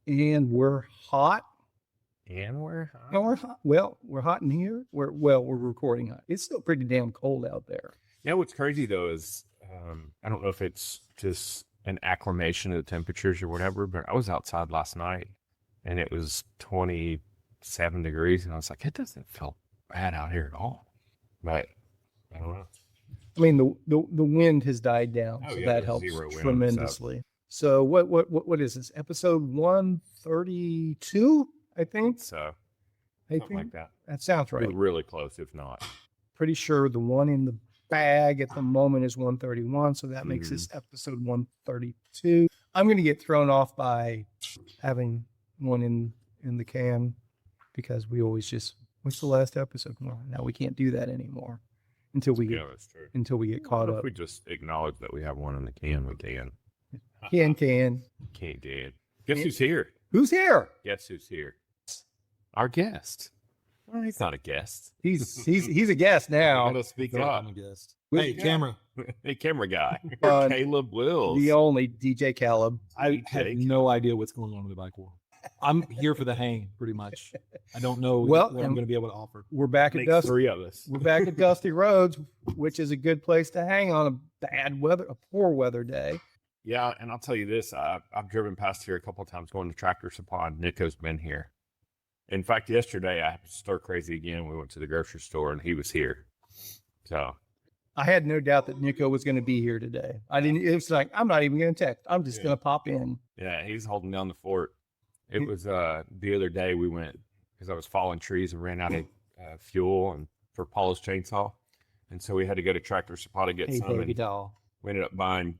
And we're hot. And we're hot. And we're hot. Well, we're hot in here. We're recording hot. It's still pretty damn cold out there. Yeah, what's crazy though is I don't know if it's just an acclimation of the temperatures or whatever, but I was outside last night and it was 27 degrees, and I was like, it doesn't feel bad out here at all. But I don't know. I mean, the wind has died down, so that helps tremendously. So what is this? Episode 132, I think. So I something like that. That sounds right. We're really close, if not. Pretty sure the one in the bag at the moment is 131, so that makes this episode 132. I'm going to get thrown off by having one in the can because we always just, what's the last episode? Well, now we can't do that anymore until we get caught up. If we just acknowledge that we have one in the can, we can. Can. Can't, Dad. Guess who's here? Who's here? Guess who's here? Our guest. Well, he's not a guest. He's a guest now. Gotta speak up. I'm a guest. Hey, camera. Hey, camera guy. Caleb Wills. The only DJ Caleb. I have no idea what's going on with the bike world. I'm here for the hang, pretty much. I don't know what I'm going to be able to offer. We're back at Dusty. Three of us. We're back at Dusty Roads, which is a good place to hang on a poor weather day. Yeah, and I'll tell you this. I've driven past here a couple of times going to Tractor Supply, and Nico's been here. In fact, yesterday I happened to stir crazy again. We went to the grocery store, and he was here. So I had no doubt that Nico was going to be here today. It was like, I'm not even going to text. I'm just going to pop in. Yeah, he's holding down the fort. It was the other day we went because I was falling trees and ran out of fuel and for Paula's chainsaw. And so we had to go to Tractor Supply to get some. And doll. We ended up buying,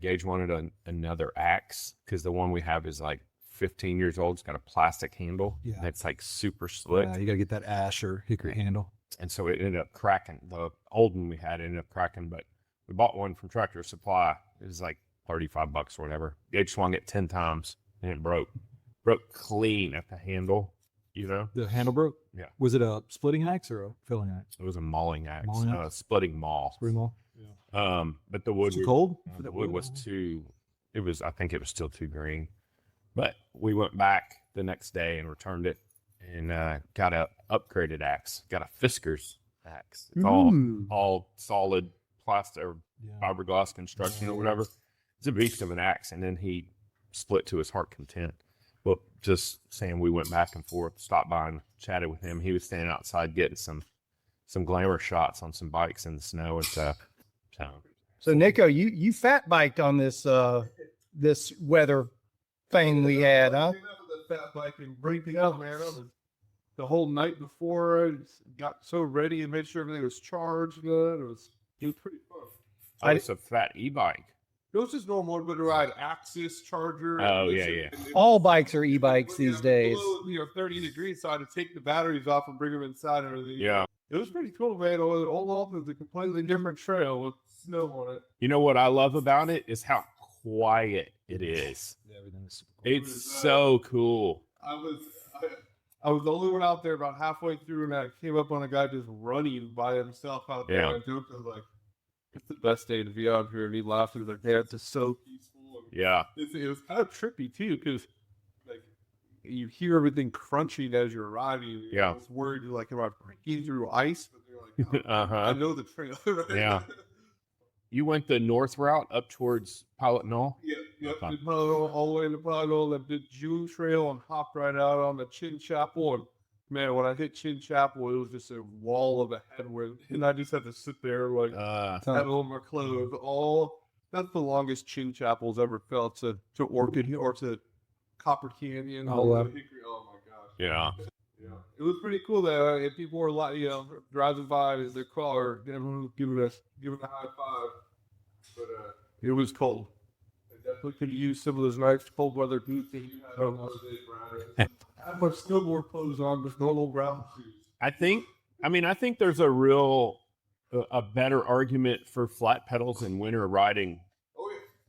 Gage wanted another axe because the one we have is like 15 years old. It's got a plastic handle. Yeah. That's like super slick. Yeah, you got to get that ash or hickory handle. And so it ended up cracking. The old one we had ended up cracking, but we bought one from Tractor Supply. It was like $35 or whatever. Gage swung it 10 times and it broke. Broke clean at the handle, you know? The handle broke? Yeah. Was it a splitting axe or a filling axe? It was a mauling axe. Mauling axe? Splitting maul. Splitting maul? Yeah. But the wood... Too cold? The wood was too... I think it was still too green. But we went back the next day and returned it and got a upgraded axe. Got a Fisker's axe. It's all solid plastic or fiberglass construction or whatever. It's a beast of an axe. And then he split to his heart content. Well, just saying, we went back and forth, stopped by and chatted with him. He was standing outside getting some glamour shots on some bikes in the snow and stuff. So Nico, you fat biked on this this weather thing we had, huh? Fat bike and breathing out, man. The whole night before, I got so ready and made sure everything was charged good. It was pretty fun. It's a fat e-bike. It was just normal, but I had Axis charger. Oh, yeah. All bikes are e-bikes these days. Below, 30 degrees, so I had to take the batteries off and bring them inside and everything. Yeah. It was pretty cool, man. All off is a completely different trail with snow on it. You know what I love about it is how quiet it is. Yeah, everything is super cool. It's so cool. I was the only one out there about halfway through, and I came up on a guy just running by himself out there. Yeah. And I was like, it's the best day to be out here. And he laughed. He was like, it's just so peaceful. Yeah. It was kind of trippy, too, because like you hear everything crunching as you're riding. Yeah. I was worried, like, about breaking through ice. But they're like, I know the trail. Yeah. You went the north route up towards Pilot Knoll? Yeah. Okay. All the way to Pilot Knoll, and did June Trail and hopped right out on the Chin Chapel. And man, when I hit Chin Chapel, it was just a wall of a headwind, and I just had to sit there like had all my clothes. That's the longest Chin Chapel's ever felt to Orchid or to Copper Canyon. Oh my gosh! Yeah. It was pretty cool though. And people were driving by in their car, everyone was giving a high five. But it was cold. I definitely could use some of those nice cold weather boots that you had on those days, Brian. I have my snowboard clothes on, just normal ground shoes. I think there's a better argument for flat pedals in winter riding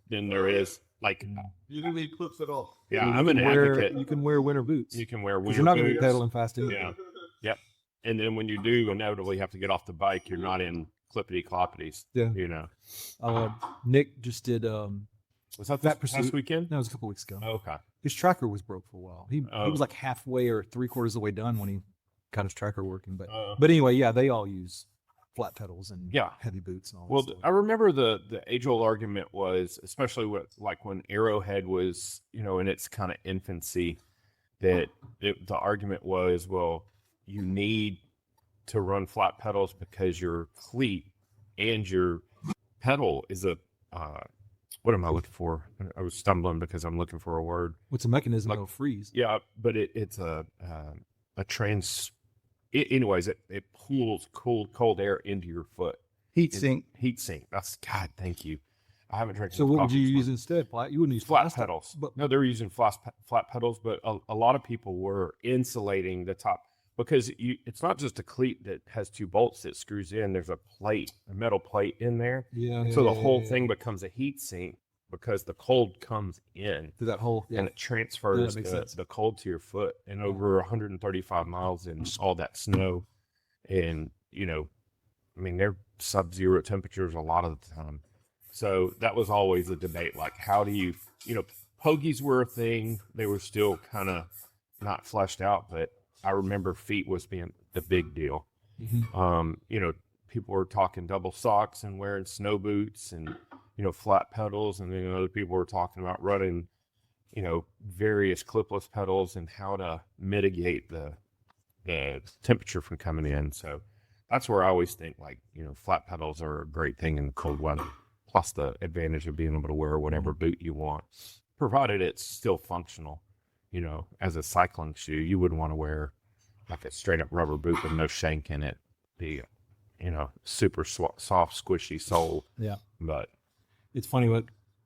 than there is. Like, you didn't need clips at all. Yeah, I'm an advocate. You can wear winter boots. You can wear winter boots. You're not going to be pedaling fast anyway. Yeah. Yep. And then when you do inevitably have to get off the bike, you're not in clippity cloppities. Yeah. You know. Nick just did was that Fat this Pursuit weekend? No, it was a couple weeks ago. Oh, okay. His tracker was broke for a while. He was like halfway or 3/4 of the way done when he got his tracker working. But anyway, yeah, they all use flat pedals and heavy boots and all that stuff. I remember the age-old argument was, especially like when Arrowhead was, in its kind of infancy, that the argument was, well, you need to run flat pedals because your cleat and your pedal is a what am I looking for? I was stumbling because I'm looking for a word. What's a mechanism that'll freeze? Yeah, but it's a anyways, it pulls cold air into your foot. Heat sink. That's God. Thank you. I haven't drank. So what would you use instead? You wouldn't use flat pedals. But no, they're using flat pedals. But a lot of people were insulating the top because it's not just a cleat that has 2 bolts that screws in. There's a metal plate in there. So the whole thing becomes a heat sink because the cold comes in through that hole and it transfers the cold to your foot. And over 135 miles in all that snow, and they're sub-zero temperatures a lot of the time. So that was always a debate. Like, how do you, pogies were a thing. They were still kind of not fleshed out, but I remember feet was being the big deal. People were talking double socks and wearing snow boots and, flat pedals. And then other people were talking about running, various clipless pedals and how to mitigate the temperature from coming in. So that's where I always think, like, flat pedals are a great thing in the cold weather. Plus the advantage of being able to wear whatever boot you want, provided it's still functional. As a cycling shoe, you wouldn't want to wear like a straight up rubber boot with no shank in it. The, super soft, squishy sole. Yeah. But it's funny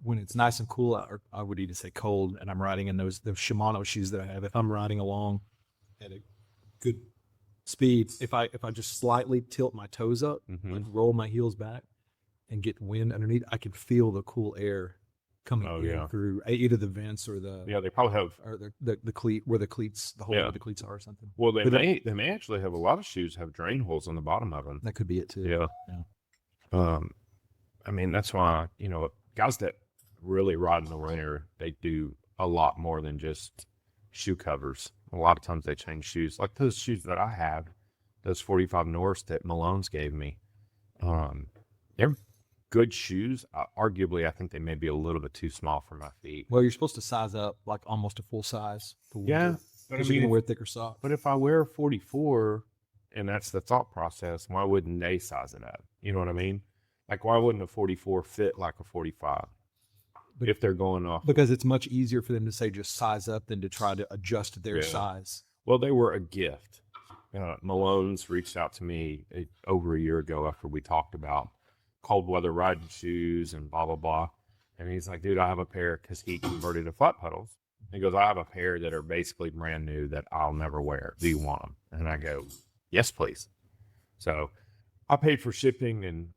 when it's nice and cool, or I would even say cold, and I'm riding in those Shimano shoes that I have. If I'm riding along at a good speed, if I just slightly tilt my toes up and roll my heels back and get wind underneath, I can feel the cool air coming in through either the vents or they probably have or the cleat where the cleats, the hole where the cleats are or something. Well, they may actually have a lot of shoes have drain holes on the bottom of them. That could be it too. Yeah. That's why guys that really ride in the winter, they do a lot more than just shoe covers. A lot of times they change shoes, like those shoes that I have, those 45 Norths that Malone's gave me. They're good shoes. Arguably, I think they may be a little bit too small for my feet. Well, you're supposed to size up like almost a full size. Because you can wear thicker socks. But if I wear 44, and that's the thought process, why wouldn't they size it up? You know what I mean? Like, why wouldn't a 44 fit like a 45 if they're going off? Because it's much easier for them to say just size up than to try to adjust their size. Well, they were a gift. Malone's reached out to me over a year ago after we talked about cold weather riding shoes and blah, blah, blah. And he's like, dude, I have a pair, because he converted to flat pedals. He goes, I have a pair that are basically brand new that I'll never wear. Do you want them? And I go, yes, please. So I paid for shipping, and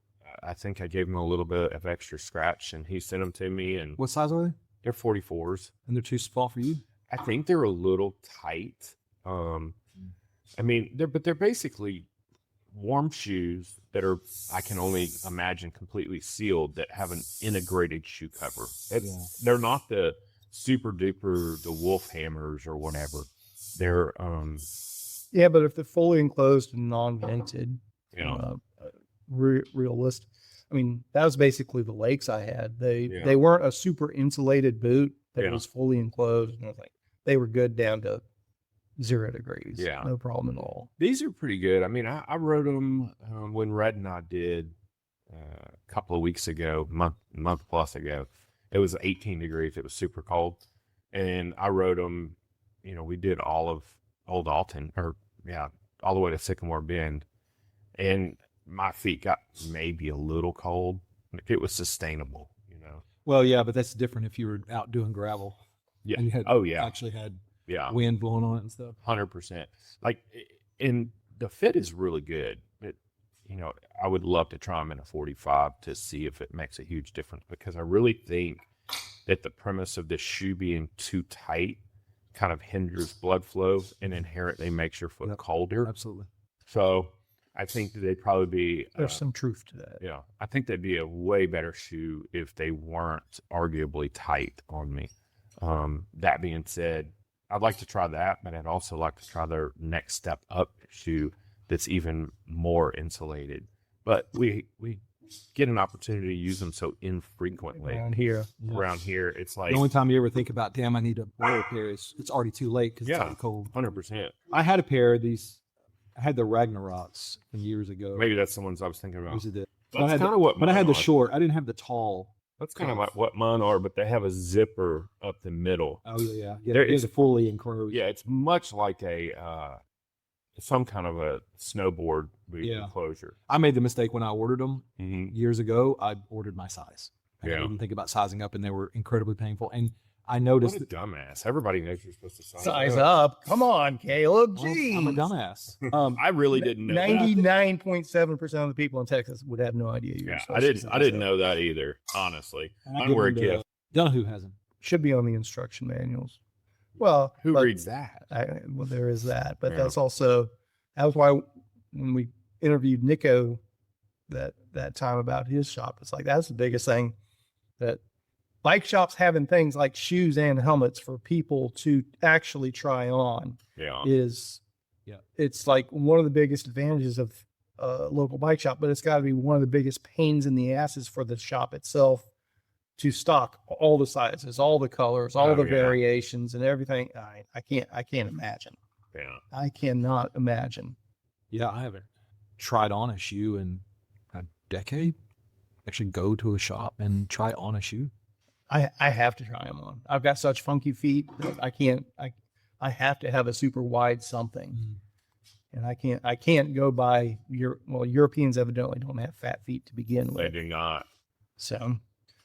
I think I gave him a little bit of extra scratch, and he sent them to me. And what size are they? They're 44s. And they're too small for you? I think they're a little tight. They're basically warm shoes that are, I can only imagine, completely sealed, that have an integrated shoe cover. They're not the super duper, the wolf hammers or whatever. They're but if they're fully enclosed and non-vented, realist. That was basically the Lakes I had. They weren't a super insulated boot that was fully enclosed, and they were good down to 0 degrees. Yeah, no problem at all. These are pretty good. I rode them when Red and I did a couple of weeks ago, month plus ago. It was 18 degrees. It was super cold, and I rode them. We did all of Old Alton, all the way to Sycamore Bend, and my feet got maybe a little cold. It was sustainable, Well, yeah, but that's different if you were out doing gravel. Yeah. And you had actually had wind blowing on it and stuff. 100%. And the fit is really good. I would love to try them in a 45 to see if it makes a huge difference, because I really think that the premise of this shoe being too tight kind of hinders blood flow and inherently makes your foot colder. Absolutely. So I think that they'd probably be... There's some truth to that. Yeah. I think they'd be a way better shoe if they weren't arguably tight on me. That being said, I'd like to try that, but I'd also like to try their next step up shoe that's even more insulated. But we get an opportunity to use them so infrequently Around here. around here. It's like The only time you ever think about, damn, I need a wear a pair, is it's already too late because it's Yeah. already cold. 100%. I had a pair of these. I had the Ragnaroks from years ago. Maybe that's the ones I was thinking about. Was it the, That's kind of what but I had mine the are. short. I didn't have the tall. That's kind of like what mine are, but they have a zipper up the middle. Oh yeah, yeah. There It's is- a fully enclosed. Yeah, it's much like some kind of a snowboard boot Yeah. enclosure. I made the mistake when I ordered them Mm-hmm. years ago. I ordered my size. I Yeah. didn't think about sizing up, and they were incredibly painful. And I What noticed a dumbass. Everybody knows you're supposed to Size up. Come on, Caleb. well, Jeez. I'm a dumbass. I really didn't know that. 99.7% of the people in Texas would have no idea you're Yeah, supposed to size I didn't up. know that either, honestly. And I Mine give were a them to- gift. Donahue hasn't. Should be on the instruction manuals. Well, Who but reads that? well, there is that, but Yeah. that's also that was why when we interviewed Nico that time about his shop, it's like that's the biggest thing, that bike shops having things like shoes and helmets for people to actually try on Yeah. is, Yeah. it's like one of the biggest advantages of a local bike shop, but it's got to be one of the biggest pains in the asses for the shop itself to stock all the sizes, all the colors, all Oh, the yeah. variations and everything. I can't imagine. Yeah. I cannot imagine. Yeah, I haven't tried on a shoe in a decade. Actually, go to a shop and try on a shoe. I have to try them on. I've got such funky feet that I can't. I have to have a super wide something, and I can't go by Europeans evidently don't have fat feet to begin They with. do not. So,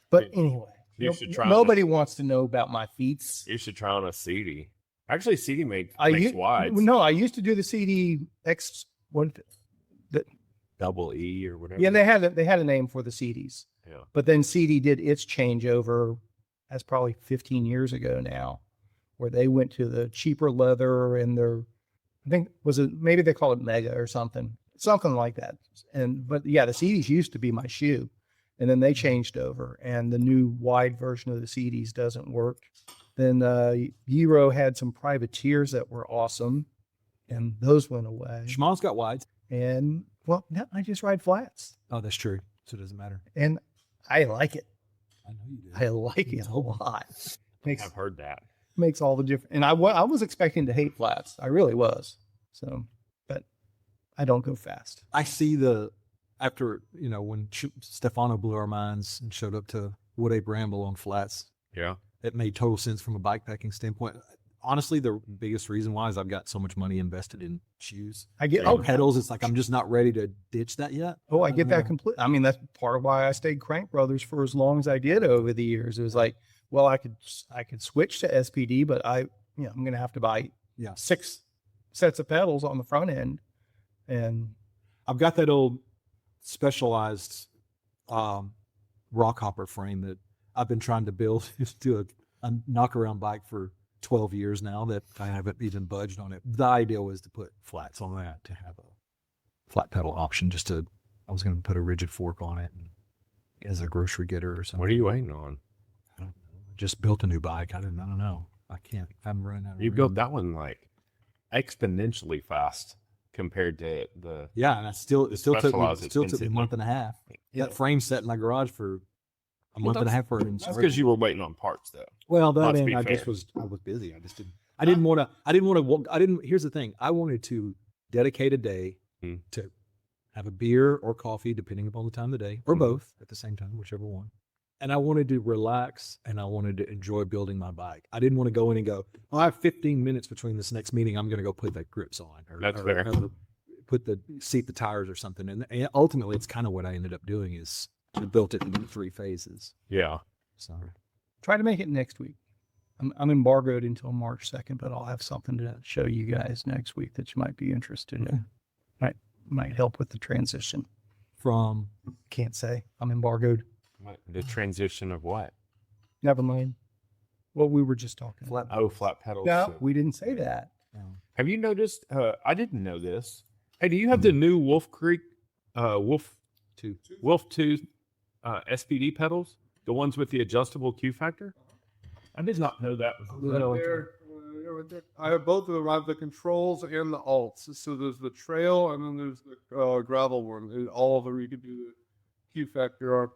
but anyway, You should try nobody wants to know about my feet. You should try on a CD. Actually, CD makes u- wides. No, I used to do the CD X. What? Double E or whatever. Yeah, they had a name for the CDs. Yeah. But then CD did its changeover. That's probably 15 years ago now, where they went to the cheaper leather and I think maybe they call it Mega or something like that. But yeah, the CDs used to be my shoe, and then they changed over, and the new wide version of the CDs doesn't work. Then Euro had some privateers that were awesome, and those went away. Shimano's got wides. And well, now I just ride flats, Oh, that's true. So it doesn't matter. and I like it. I know you do. I like it a lot. I've heard that. Makes all the difference. And I was expecting to hate flats. I really was. So, but I don't go fast. I see after, when Stefano blew our minds and showed up to Wood Ape Ramble on flats, Yeah. it made total sense from a bikepacking standpoint. Honestly, the biggest reason why is I've got so much money invested in shoes. I get Pedals, it's like I'm just not ready to ditch that yet. I get Yeah. that completely. I mean, that's part of why I stayed Crank Brothers for as long as I did over the years. It was like, well, I could switch to SPD, but I'm going to have to buy 6 sets of pedals on the front end, and I've got that old specialized rock hopper frame that I've been trying to build to a knock-around bike for 12 years now that I haven't even budged on it. The idea was to put flats on that, to have a flat pedal option. I was going to put a rigid fork on it as a grocery getter or something. What are you waiting on? I don't know. Just built a new bike. I don't know. I haven't run out of You room. built that one like exponentially fast compared to the. Yeah, and it still took me Specialized a expensive month and a half. That frame sat in my garage for a month and a half for it. That's because you were waiting on parts, though. Well, that Let's and be I fair. was busy. I just didn't. I didn't want to. Here's the thing. I wanted to dedicate a day to have a beer or coffee, depending upon the time of the day, or both at the same time, whichever one. And I wanted to relax and I wanted to enjoy building my bike. I didn't want to go in and go, oh, I have 15 minutes between this next meeting. I'm going to go put the grips on. That's fair. Put the tires or something. And ultimately, it's kind of what I ended up doing is I built it in 3 phases. Yeah. So try to make it next week. I'm embargoed until March 2nd, but I'll have something to show you guys next week that you might be interested in. Might help with the transition. from Can't say. I'm embargoed. The transition of what? Never mind. Well, we were just talking. flat. Flat pedals. No, we didn't say that. Have you noticed? I didn't know this. Hey, do you have the new Wolf Creek, Wolf Tooth SPD pedals? The ones with the adjustable Q factor? I did not know that was Right there, right there. I have both of them. I have the controls and the alts. So there's the trail and then there's the gravel one. All of them you can do the Q factor on.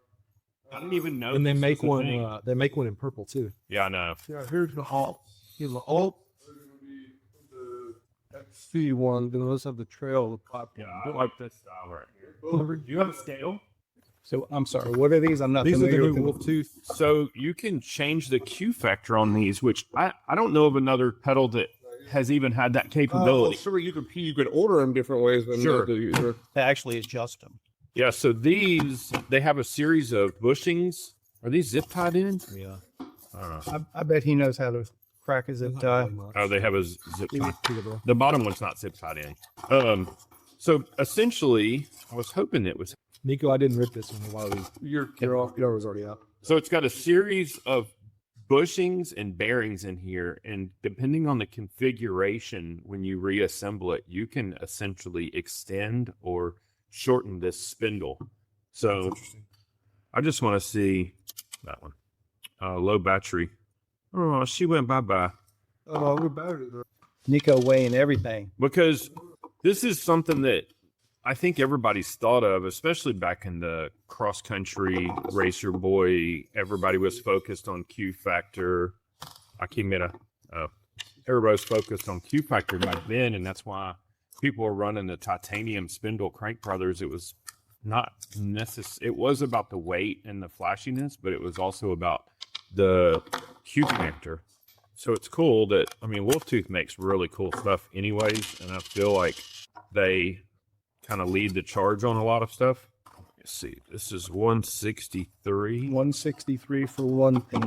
I didn't even know. And they this make was a one. thing. They make one in purple too. Yeah, I know. Yeah, here's the alt. Here's the alt. They're gonna be the XC one. Then let's have the trail. The platform. Yeah, I like this style right here. Do you have a scale? So I'm sorry, what are these? I'm not These are the familiar new with them. wolf tooth. So you can change the Q factor on these, which I don't know of another pedal that has even had that capability. Sure, you could order them different ways than Sure. the user. They actually adjust them. Yeah, so these, they have a series of bushings. Are these zip tied in? Yeah. I don't know. I bet he knows how to crack a zip tie. Oh, they have a zip Give tie. it to the bro. The bottom one's not zip tied in. So essentially, I was hoping it was. Nico, I didn't rip this one while we. You're off. Your was already out. So it's got a series of bushings and bearings in here, and depending on the configuration, when you reassemble it, you can essentially extend or shorten this spindle. So I just want to see that one. Low battery. Oh, she went bye-bye. Oh, we're better. Nico weighing everything. Because this is something that I think everybody's thought of, especially back in the cross-country racer boy. Everybody was focused on Q factor. Everybody was focused on Q factor back then, and that's why people were running the titanium spindle crank brothers. It was not necessary. It was about the weight and the flashiness, but it was also about the Q factor. So it's cool that, I mean, Wolftooth makes really cool stuff anyways, and I feel like they kind of lead the charge on a lot of stuff. Let's see. This is 163 163 for one thing,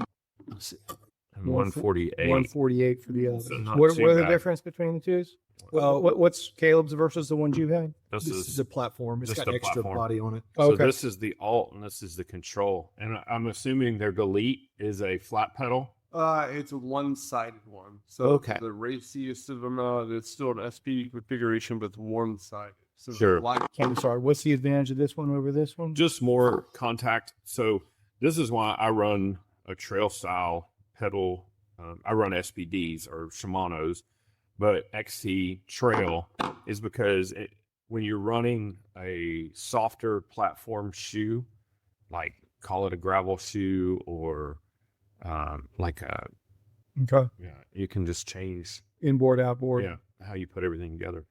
and 148. 148 for the other. So not What too are the bad. difference between the two? Well, What's Caleb's versus the ones you had? This This is is a platform. It's just got a extra platform. body on it. so Okay. this is the alt and this is the control. And I'm assuming their delete is a flat pedal. It's a one-sided one. So Okay. the raciest of them, it's still an SP configuration, but it's one-sided. So Sure. like I'm sorry. What's the advantage of this one over this one? Just more contact. So this is why I run a trail style pedal. I run SPDs or Shimano's, but XT trail is because when you're running a softer platform shoe, like call it a gravel shoe or like a, Okay. you can just change Inboard, outboard. how you put everything together.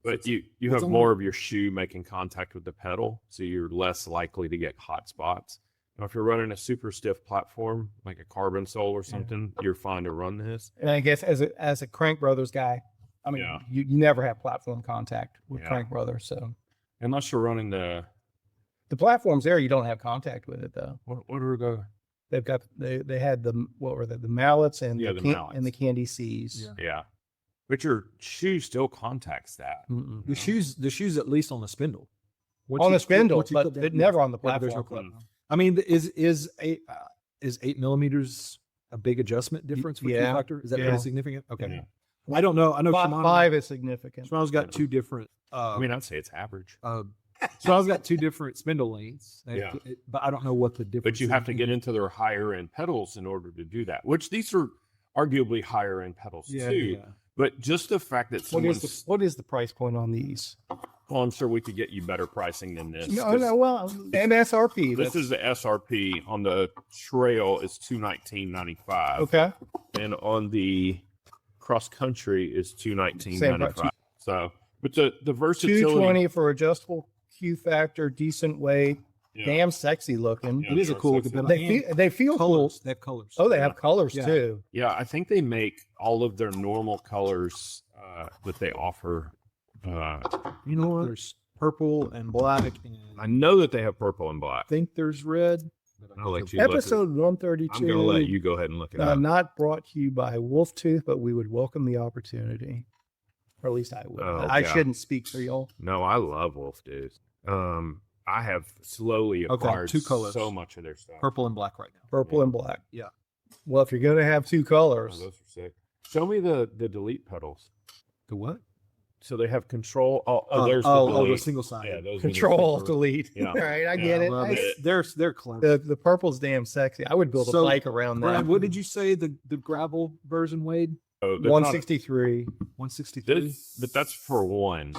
But you it's have on more of your shoe making contact with the pedal, so you're less likely to get hot spots. Now, if you're running a super stiff platform, like a carbon sole or something, you're fine to run this. And I guess as a Crank Brothers guy, I mean, Yeah. you never have platform contact with Yeah. Crank Brothers. So Unless you're running the the platform's there, you don't have contact with it though. what are the They've got they had the what were they, the mallets and Yeah, the the mallets. and the candy C's. Yeah. but your shoe still contacts that. Mm-mm. The shoes at least on the spindle. Once On you the spindle, once you but clip that- it never on the Yeah, but there's platform. no platform. I mean, is 8 millimeters a big adjustment difference for yeah, Q factor? Is that yeah. very significant? Okay. Yeah. I don't know. I know Five, five is significant. Shimano's got two different. I mean, I'd say it's average, Shimano's got two different spindle lengths. Yeah. But I don't know what the difference. but you have to get into their higher end pedals in order to do that. Which these are arguably higher end pedals Yeah. too. Yeah. But just the fact that someone's What is the price point on these? well, I'm sure we could get you better pricing than this. No, 'cause no, well, MSRP. This is the SRP on the trail is $219.95, okay. and on the cross country is $219.95. Same price. So, but the versatility, 220 for adjustable Q factor, decent weight, Yeah. damn sexy looking. Yeah, It is a they're cool sexy. looking pedal. They feel cool. colors. They have colors. Oh, they Yeah. have colors Yeah. too. Yeah, I think they make all of their normal colors that they offer. You know what? There's purple and black. And I know that they have purple and black. I think there's red. I'll let you look Episode 132. I'm going to let you go ahead and look it up. Not brought to you by Wolftooth, but we would welcome the opportunity. Or at least I would. Oh, I yeah. shouldn't speak for y'all. No, I love Wolf Dudes. I have slowly Okay, acquired two colors. so much of their stuff. purple and black right now. Purple Yeah. and black. Yeah. Well, if you're going to have two Oh, colors, those are sick. Show me the delete pedals. The what? so they have control. There's the the delete. single side. Yeah, those Control, are delete. Yeah. All right, I Yeah, get it. Well, I- they're clever. the purple's damn sexy. I would build a So, bike around Brad, that. what did you say the gravel version weighed? So they're not- 163. 163. but that's for one.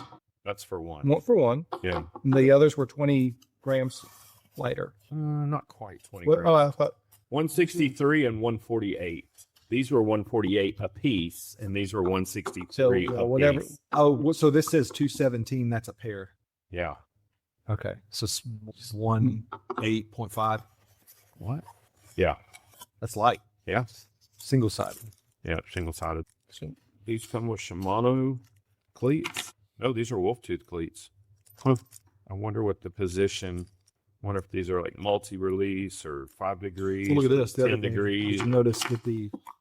That's for one. One for one. Yeah. And the others were 20 grams lighter. Not quite 20 What, grams. oh, I thought 163 and 148. These were 148 a piece, and these were 163 So, a whatever. piece. So this says 217. That's a pair. Yeah. Okay. So it's 1.8.5. What? Yeah. That's light. Yeah. Single sided. Yeah. Single sided. So- These come with Shimano cleats. No, these are wolf tooth cleats. Huh. I wonder what the position. Wonder if these are like multi-release or 5 degrees. So look at this. The 10 other thing. degrees. Did you notice that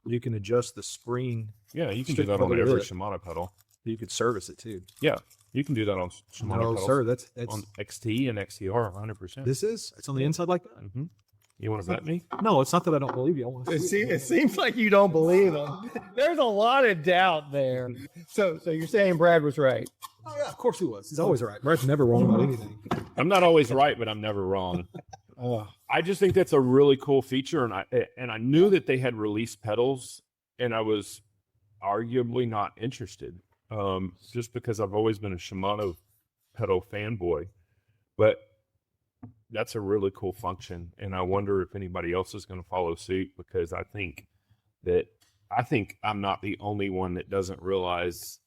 you can adjust the spring. Yeah, you can Straight do that on forward every with it. Shimano pedal. You could service it too. Yeah, you can do that on Shimano No, pedals. sir. That's On XT and XTR, 100%. this is. It's on the inside like that. Mm-hmm. You want to bet me? No, it's not that I don't believe you. I want to see it seems like you don't believe him. There's a lot of doubt there. So you're saying Brad was right. Oh yeah, of course he was. He's always right. Brad's never wrong about anything. I'm not always right, but I'm never wrong. I just think that's a really cool feature, and I knew that they had released pedals, and I was arguably not interested, just because I've always been a Shimano pedal fanboy. But that's a really cool function, and I wonder if anybody else is going to follow suit, because I think I'm not the only one that doesn't realize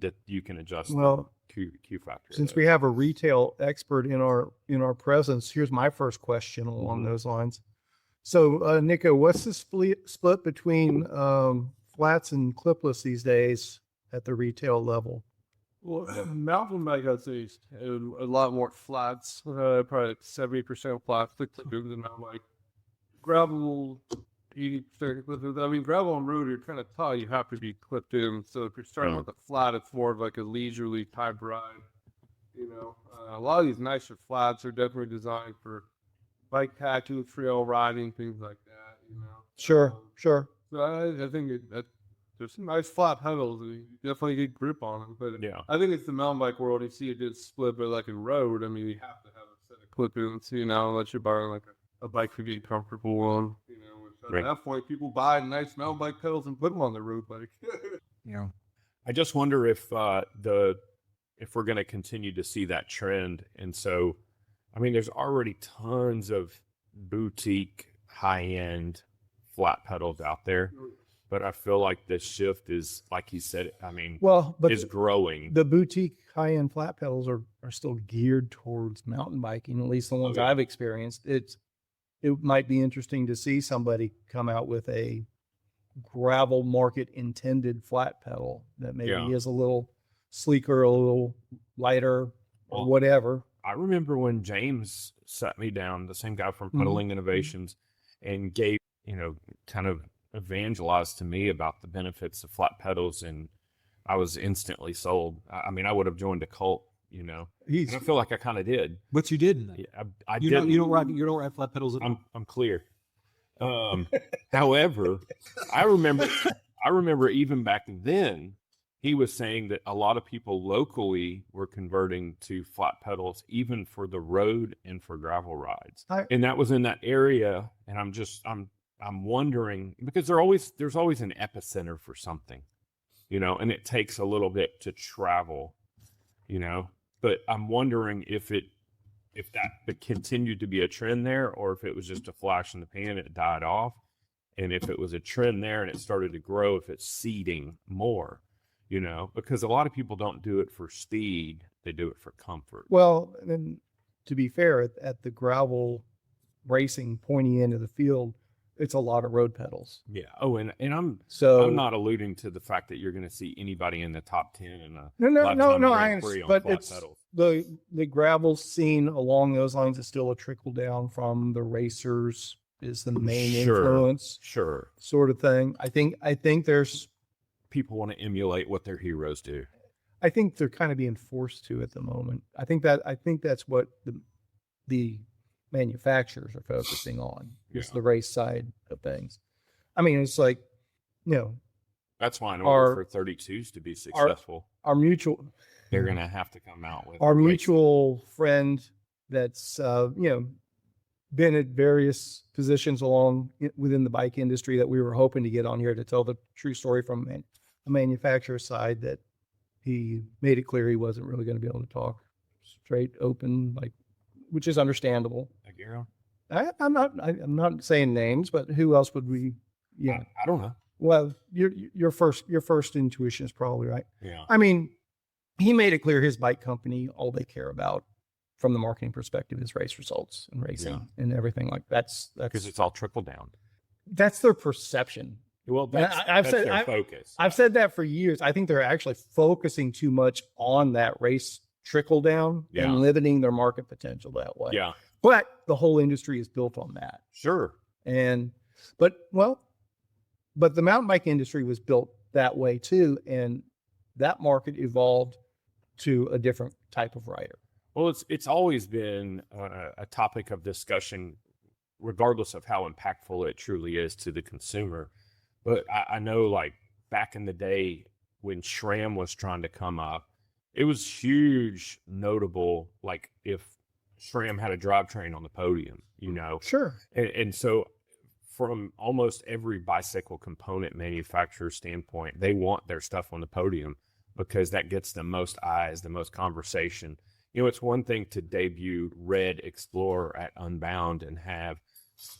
that you can adjust Well, the Q factor. since we have a retail expert in our presence, here's my first question along those lines. So, Nico, what's the split between flats and clipless these days at the retail level? Well, mountain bike, I'd say, a lot more flats. Probably like 70% flats, bigger than mountain bike. Gravel, 80% clipped. I mean, gravel and road, you're kind of taught you have to be clipped in. So if you're starting with a flat, it's more of like a leisurely type ride. You know, a lot of these nicer flats are definitely designed for bike tattoo, trail riding, things like that. You know. Sure. So I think that there's some nice flat pedals. You definitely get grip on them. But Yeah. I think it's the mountain bike world. You see it did split, but like in road, I mean, you have to have a set of clip-ins, you know, unless you're buying like a bike to get comfortable on. You know, which at Right. that point, people buy nice mountain bike pedals and put them on their road bike. You know. I just wonder if if we're going to continue to see that trend. And so, I mean, there's already tons of boutique, high-end flat pedals out there, but I feel like the shift is, like you said, I mean, Well, but is growing. the boutique high-end flat pedals are still geared towards mountain biking, at least the ones yeah. I've experienced. It might be interesting to see somebody come out with a gravel market intended flat pedal that maybe Yeah. is a little sleeker, a little lighter, or Well, whatever. I remember when James sat me down, the same guy from Mhm. Pedaling Innovations, and gave, kind of evangelized to me about the benefits of flat pedals, and I was instantly sold. I mean, I would have joined a cult, and I feel like I kind of did. But you didn't. Yeah, I You didn't. don't ride flat pedals at all. I'm clear. However, I remember even back then, he was saying that a lot of people locally were converting to flat pedals, even for the road and for gravel rides. And that was in that area. And I'm wondering, because there's always an epicenter for something, and it takes a little bit to travel, but I'm wondering if that continued to be a trend there, or if it was just a flash in the pan, it died off. And if it was a trend there and it started to grow, if it's seeding more, because a lot of people don't do it for speed, they do it for comfort. Well, and to be fair, at the gravel racing pointy end of the field, it's a lot of road pedals. Yeah. Oh, and I'm not alluding to the fact that you're going to see anybody in the top 10 in a No, lifetime I Grand Prix understand, on but flat it's pedals. the gravel scene along those lines is still a trickle down from the racers is the main Sure. influence Sure. sort of thing. I think there's People want to emulate what their heroes do. I think they're kind of being forced to at the moment. I think that's what the manufacturers are focusing on. Is Yeah. the race side of things. I mean, it's like, That's why in Our- order for 32s to be successful, our mutual they're going to have to come out with our racing. mutual friend that's been at various positions within the bike industry that we were hoping to get on here to tell the true story from a manufacturer side, that he made it clear he wasn't really going to be able to talk straight, open, which is understandable. Agero? I'm not saying names, but who else would we? Yeah, I don't know. well, your first intuition is probably right. Yeah. I mean, he made it clear his bike company, all they care about from the marketing perspective is race results and racing and everything like that's Because it's all trickle down. that's their perception. Well, that's, I've that's said- their I- focus. I've said that for years. I think they're actually focusing too much on that race trickle down Yeah. and limiting their market potential that way. Yeah, But the whole industry is built on that. sure. But the mountain bike industry was built that way too. And that market evolved to a different type of rider. Well, it's always been a topic of discussion, regardless of how impactful it truly is to the consumer. But I know, like back in the day when SRAM was trying to come up, it was huge, notable. Like if SRAM had a drivetrain on the podium, Sure. and so from almost every bicycle component manufacturer standpoint, they want their stuff on the podium because that gets the most eyes, the most conversation. It's one thing to debut Red Explorer at Unbound and have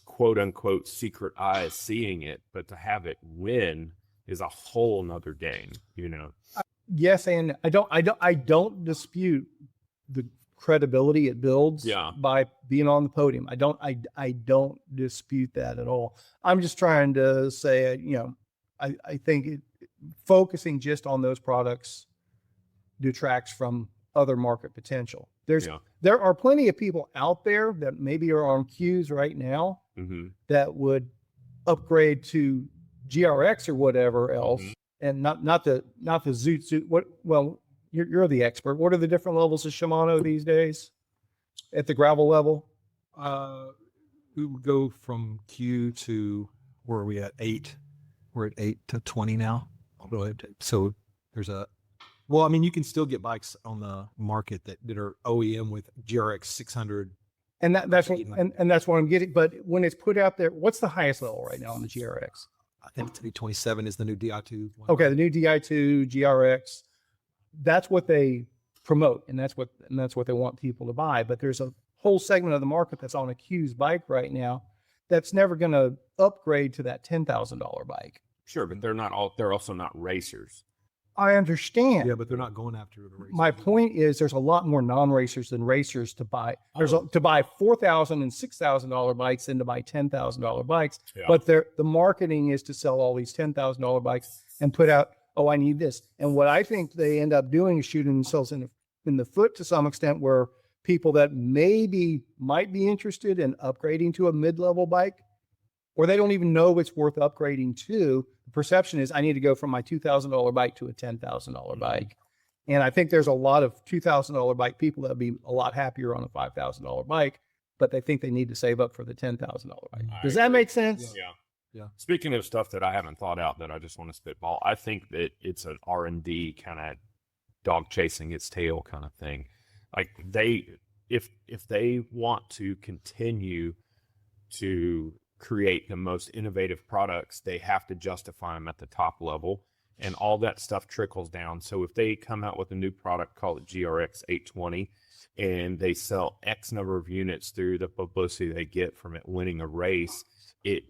quote unquote secret eyes seeing it, but to have it win is a whole nother game, Yes, and I don't dispute the credibility it builds by being on the podium. I don't dispute that at all. I'm just trying to say, I think focusing just on those products detracts from other market potential. There are plenty of people out there that maybe are on queues right now that would upgrade to GRX or whatever else, and not the Zoot. Well, you're the expert. What are the different levels of Shimano these days at the gravel level? We would go from Q to, where are we at? 8. We're at 8 to 20 now. So there's you can still get bikes on the market that are OEM with GRX 600. And that's what I'm getting. But when it's put out there, what's the highest level right now on the GRX? I think 327 is the new Di2. Okay, the new Di2 GRX. That's what they promote, and that's what they want people to buy. But there's a whole segment of the market that's on a Q's bike right now that's never going to upgrade to that $10,000 bike. Sure, but they're also not racers. I understand. Yeah, but they're not going after the race. My point is, there's a lot more non-racers than racers to buy. To buy $4,000 and $6,000 bikes than to buy $10,000 bikes. Yeah. But the marketing is to sell all these $10,000 bikes and put out, I need this. And what I think they end up doing is shooting themselves in the foot to some extent, where people that might be interested in upgrading to a mid-level bike, or they don't even know it's worth upgrading to. The perception is, I need to go from my $2,000 bike to a $10,000 bike. And I think there's a lot of $2,000 bike people that would be a lot happier on a $5,000 bike, but they think they need to save up for the $10,000 bike. Does that make sense? Yeah. Speaking of stuff that I haven't thought out that I just want to spitball, I think that it's an R&D kind of dog chasing its tail kind of thing. Like if they want to continue to create the most innovative products, they have to justify them at the top level, and all that stuff trickles down. So if they come out with a new product, call it GRX 820, and they sell X number of units through the publicity they get from it winning a race, it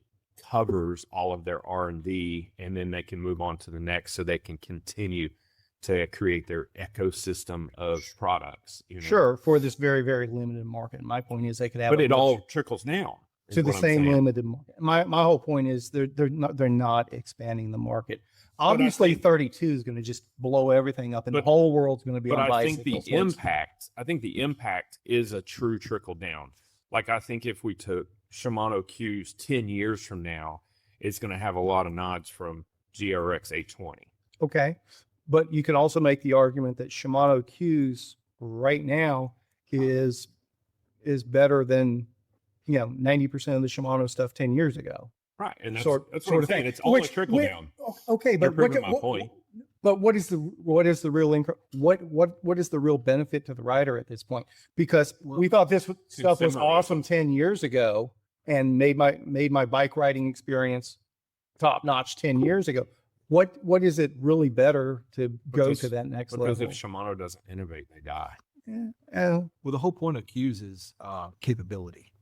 covers all of their R&D, and then they can move on to the next, so they can continue to create their ecosystem of products. Sure, for this very, very limited market. My point is, they could have, but it all trickles down to the same limited market. My whole point is they're not expanding the market. Obviously, 32 is going to just blow everything up, and the whole world's going to be on bicycles. I think the impact is a true trickle down. Like, I think if we took Shimano Q's 10 years from now, it's going to have a lot of nods from GRX 820. Okay, but you can also make the argument that Shimano Q's right now is better than 90% of the Shimano stuff 10 years ago. Right, and that's sort what sort I'm of saying. thing. It's all Which- a trickle which- down. Okay, You're but proving my point. But what is the real what is the real benefit to the rider at this point? Because we thought this stuff was Consumerism. awesome 10 years ago and made my bike riding experience top notch 10 years ago. What is it really better to go to that next Because level? if Shimano doesn't innovate, they die. Yeah. Well, the whole point of cues is capability,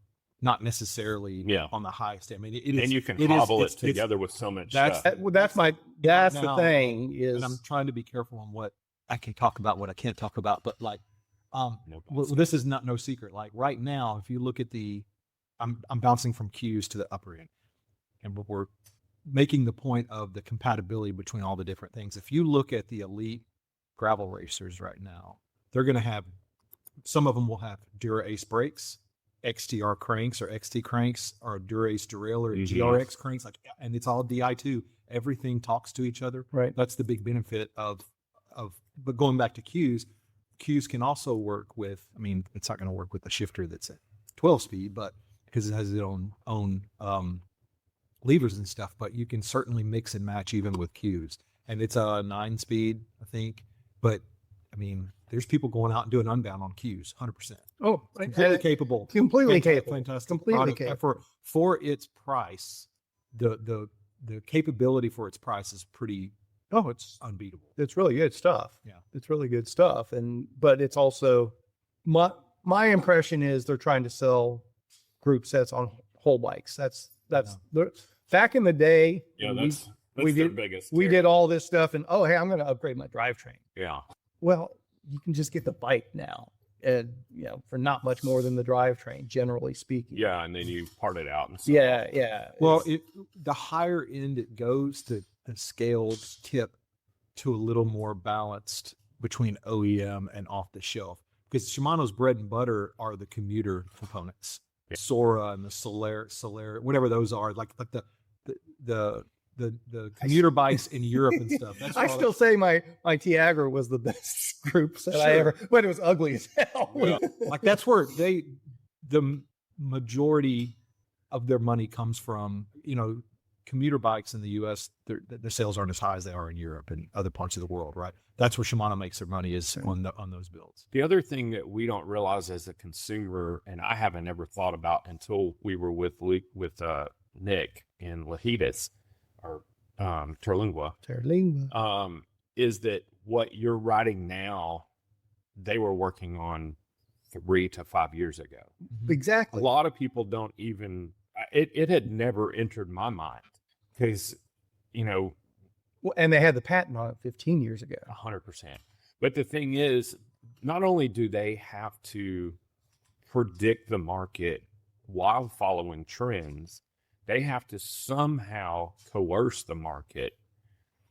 not necessarily Yeah. on the highest. I mean, it is. And you can it is- cobble it it's- together with so much that's- stuff. That's the now, thing is and I'm trying to be careful on what I can talk about, what I can't talk about. But like, No well, this is no secret. Like right now, if you look at I'm bouncing from cues to the upper end, and we're making the point of the compatibility between all the different things. If you look at the elite gravel racers right now, they're going to have, some of them will have Dura Ace brakes, XTR cranks or XT cranks, or Dura Ace derailleur or GRX cranks, like, and it's all Di2. Everything talks to each other. right. That's the big benefit of, but going back to cues can also work with, I mean, it's not going to work with the shifter that's at 12 speed, but because it has its own levers and stuff, but you can certainly mix and match even with cues. And it's a 9-speed, I think. But I mean, there's people going out and doing unbound on cues, 100%. Oh, Completely capable. completely Fanta- capable. Fantastic. Completely product. capable. For its price, the capability for its price is pretty Oh, it's unbeatable. really good stuff. Yeah. It's really good stuff. But it's also my impression is they're trying to sell group sets on whole bikes. That's back in the day. Yeah, we that's we their did- biggest. we carry. did all this stuff and hey, I'm going to upgrade my drivetrain. Yeah. Well, you can just get the bike now, and for not much more than the drivetrain, generally speaking. Yeah, and then you part it out. And so Yeah. Well, the higher end it goes, the scales tip to a little more balanced between OEM and off the shelf. Because Shimano's bread and butter are the commuter components, Yeah. Sora and the Solar, whatever those are, like the commuter bikes in Europe and stuff. That's I all still say my Tiagra was the best group set I ever, but it was ugly as hell. Yeah. like that's where the majority of their money comes from. Commuter bikes in the U.S., the sales aren't as high as they are in Europe and other parts of the world, right? That's where Shimano makes their money is on those builds. The other thing that we don't realize as a consumer, and I haven't ever thought about until we were with Nick in Lajitas or Terlingua, is that what you're riding now, they were working on 3 to 5 years ago. A Exactly. lot of people don't even, it had never entered my mind because, Well, and they had the patent on it 15 years ago. 100%. But the thing is, not only do they have to predict the market while following trends, they have to somehow coerce the market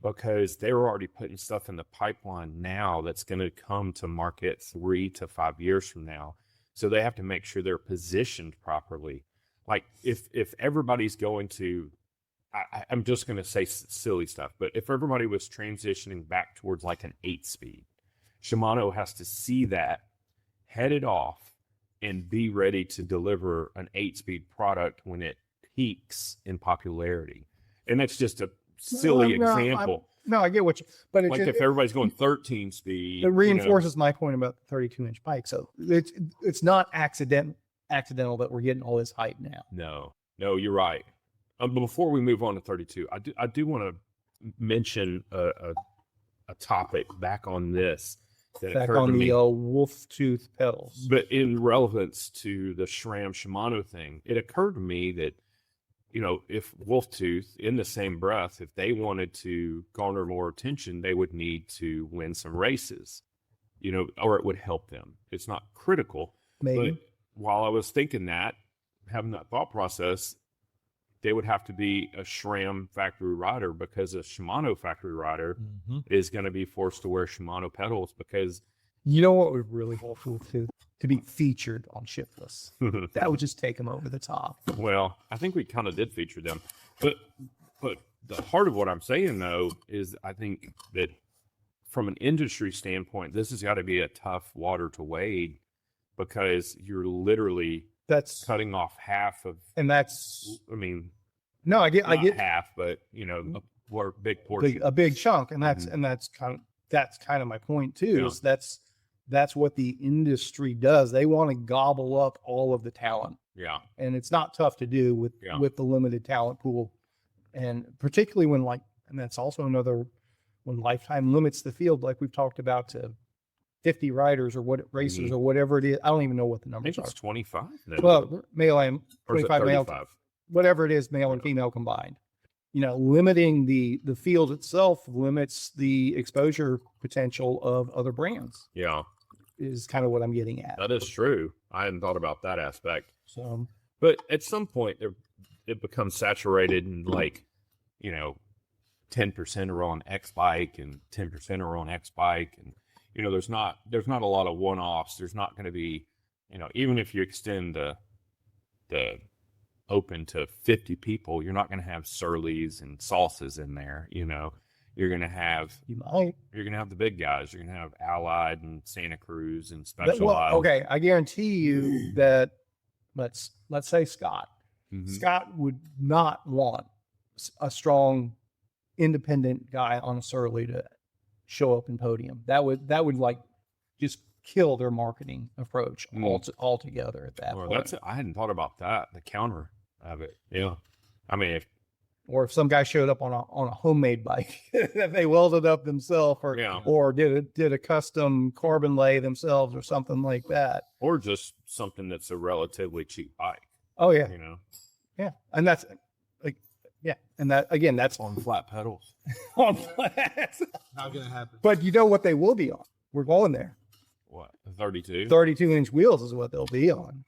because they're already putting stuff in the pipeline now that's going to come to market 3 to 5 years from now. So they have to make sure they're positioned properly. Like if everybody's going to, I'm just going to say silly stuff, but if everybody was transitioning back towards like an 8-speed, Shimano has to see that, head it off, and be ready to deliver an 8-speed product when it peaks in popularity. And that's just a silly example. I get what you, but Like if everybody's going 13 speed, it reinforces my point about the 32-inch bike. So it's not accidental that we're getting all this hype now. No, you're right. But before we move on to 32, I do want to mention a topic back on this that Back occurred on to me. the wolf tooth pedals. But in relevance to the SRAM Shimano thing, it occurred to me that, if Wolftooth, in the same breath, if they wanted to garner more attention, they would need to win some races, or it would help them. It's not critical. Maybe. But while I was thinking that, having that thought process, they would have to be a SRAM factory rider because a Shimano factory rider is going to be forced to wear Shimano pedals because You know what would really helpful to be featured on ShiftLess? That would just take them over the top. Well, I think we kind of did feature them, but the heart of what I'm saying though is I think that from an industry standpoint, this has got to be a tough water to wade because you're literally That's cutting off half of. and that's I mean, No, I get Not half, but a big portion. a big chunk, and that's Mhm. that's kind of my point too. Yeah. Is that's what the industry does. They want to gobble up all of the talent, Yeah. and it's not tough to do with Yeah. with the limited talent pool, and particularly when and that's also another when Lifetime limits the field, like we've talked about, to 50 riders or what racers or whatever it is. I don't even know what the I numbers think are. it's 25. Well, male and or is it 25 male, 35? whatever it is, male and female combined. Limiting the field itself limits the exposure potential of other brands Yeah, is kind of what I'm getting at. that is true. I hadn't thought about that aspect. So, But at some point, it becomes saturated, and 10% are on X bike and 10% are on X bike, and there's not a lot of one offs. There's not going to be, even if you extend the open to 50 people, you're not going to have Surleys and Salsas in there. You're going to have the big guys. You're going to have Allied and Santa Cruz and Specialized. okay, I guarantee you that let's say Scott. Mhm. Scott would not want a strong independent guy on a Surly to show up in podium. That would just kill their marketing approach altogether at that Well, point. that's it. I hadn't thought about that. The counter of it. Yeah. I mean, Or if some guy showed up on a homemade bike that they welded up themselves, or did a custom carbon lay themselves or something like that. or just something that's a relatively cheap bike. Oh yeah, Yeah. and that's and that again, that's On flat pedals. on flats. Not gonna happen. But you know what they will be on? We're going there. What, 32? 32-inch wheels is what they'll be on.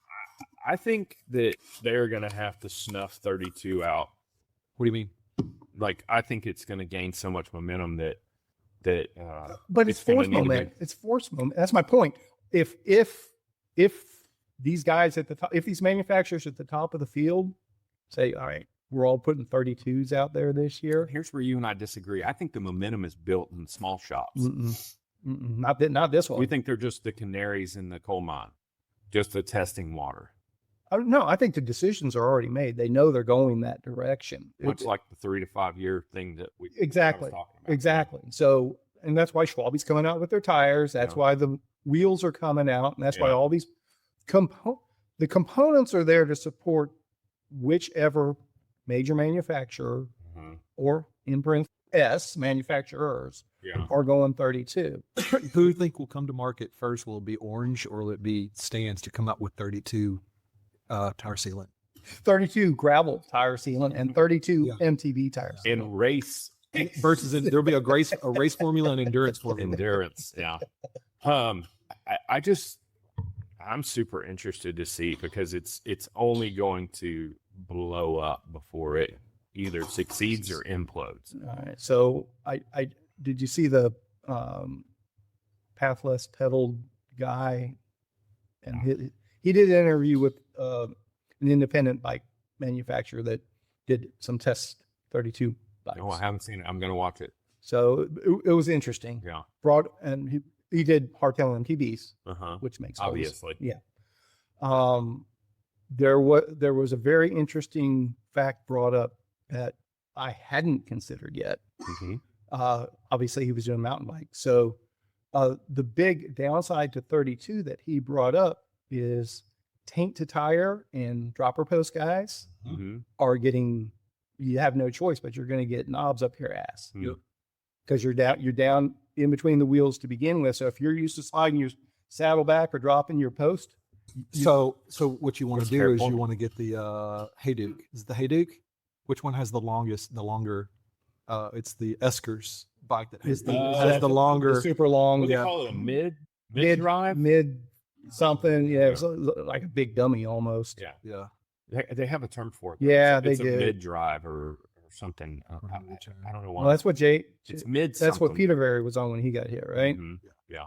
I think that they're going to have to snuff 32 out. What do you mean? Like, I think it's going to gain so much momentum that But it's gonna force need to be- moment. It's force moment. That's my point. If these guys at the top, if these manufacturers at the top of the field say, all right, we're all putting 32s out there this year. Here's where you and I disagree. I think the momentum is built in small shops. Not this one. We think they're just the canaries in the coal mine, just the testing water. No, I think the decisions are already made. They know they're going that direction. Much like the 3 to 5 year thing that we Exactly. I was talking about. Exactly. So, and that's why Schwalbe's coming out with their tires. That's why the wheels are coming out, and that's why all these the components are there to support whichever major manufacturer or imprint S manufacturers are going 32. Who do you think will come to market first? Will it be Orange or will it be Stans to come up with 32 tire sealant? 32 gravel tire sealant and 32 MTB tires. In race Versus there'll be a race formula and endurance formula. endurance, yeah. I'm super interested to see, because it's only going to blow up before it either succeeds or implodes. All right. So I did you see the pathless pedal guy? And he did an interview with an independent bike manufacturer that did some test 32 bikes. No, I haven't seen it. I'm going to watch it. So it was interesting. Yeah. And he did hardtail MTBs, which makes sense. Obviously. Yeah. There was a very interesting fact brought up that I hadn't considered yet. Obviously, he was doing mountain bike. So the big downside to 32 that he brought up is taint to tire and dropper post guys are getting. You have no choice, but you're going to get knobs up your ass because you're down in between the wheels to begin with. So if you're used to sliding your saddle back or dropping your post, So what you want to do is careful. you want to get the Hayduke. Is it the Hayduke? Which one has the longer? It's the Eskers bike that has the longer. super long, What do you call it? A mid drive? mid something. Yeah, it's like a big dummy almost. Yeah. Yeah. They have a term for it. Yeah, it's they do. a mid drive or something. I don't know why. Well, that's what it's mid. That's what something. Peterberry was on when he got here, right? Yeah.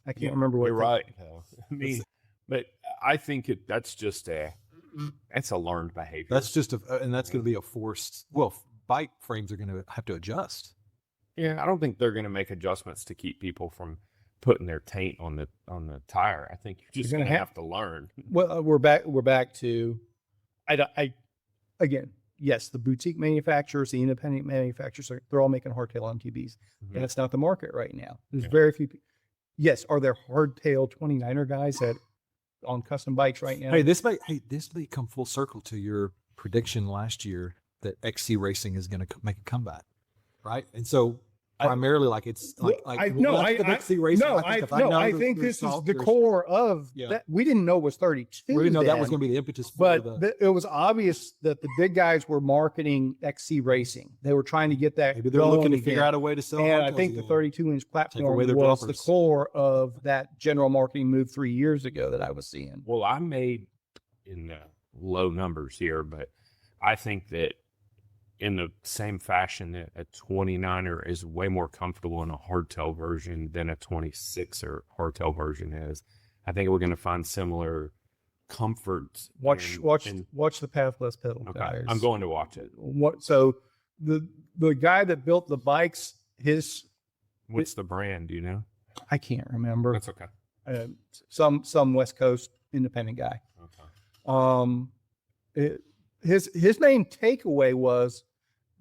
I can't remember what. You're right. I mean, but I think that's just that's a learned behavior. That's just and that's going to be a forced. Well, bike frames are going to have to adjust. Yeah, I don't think they're going to make adjustments to keep people from putting their taint on the tire. I think you're just going to have to learn. Well, we're back to, I again, yes, the boutique manufacturers, the independent manufacturers, they're all making hardtail MTBs. Mhm. That's not the market right now. There's Yeah. very few. Yes, are there hardtail 29er guys that on custom bikes right now? Hey, this may come full circle to your prediction last year that XC racing is going to make a comeback, right? And so primarily, it's XC racing. I think this is the core of that. We didn't know it was 32. We didn't know that was going to be the impetus. For but it was obvious that the big guys were marketing XC racing. They were trying to get that. Maybe they're looking to figure out a way to sell. And I think the 32-inch platform away their was bumpers. the core of that general marketing move 3 years ago that I was seeing. Well, I made in low numbers here, but I think that in the same fashion that a 29er is way more comfortable in a hardtail version than a 26er hardtail version is. I think we're going to find similar comforts. Watch the Pathless pedal Okay, guys. I'm going to watch it. So the guy that built the bikes, What's the brand? Do you know? I can't remember. That's okay. Some West Coast independent guy. Okay. His main takeaway was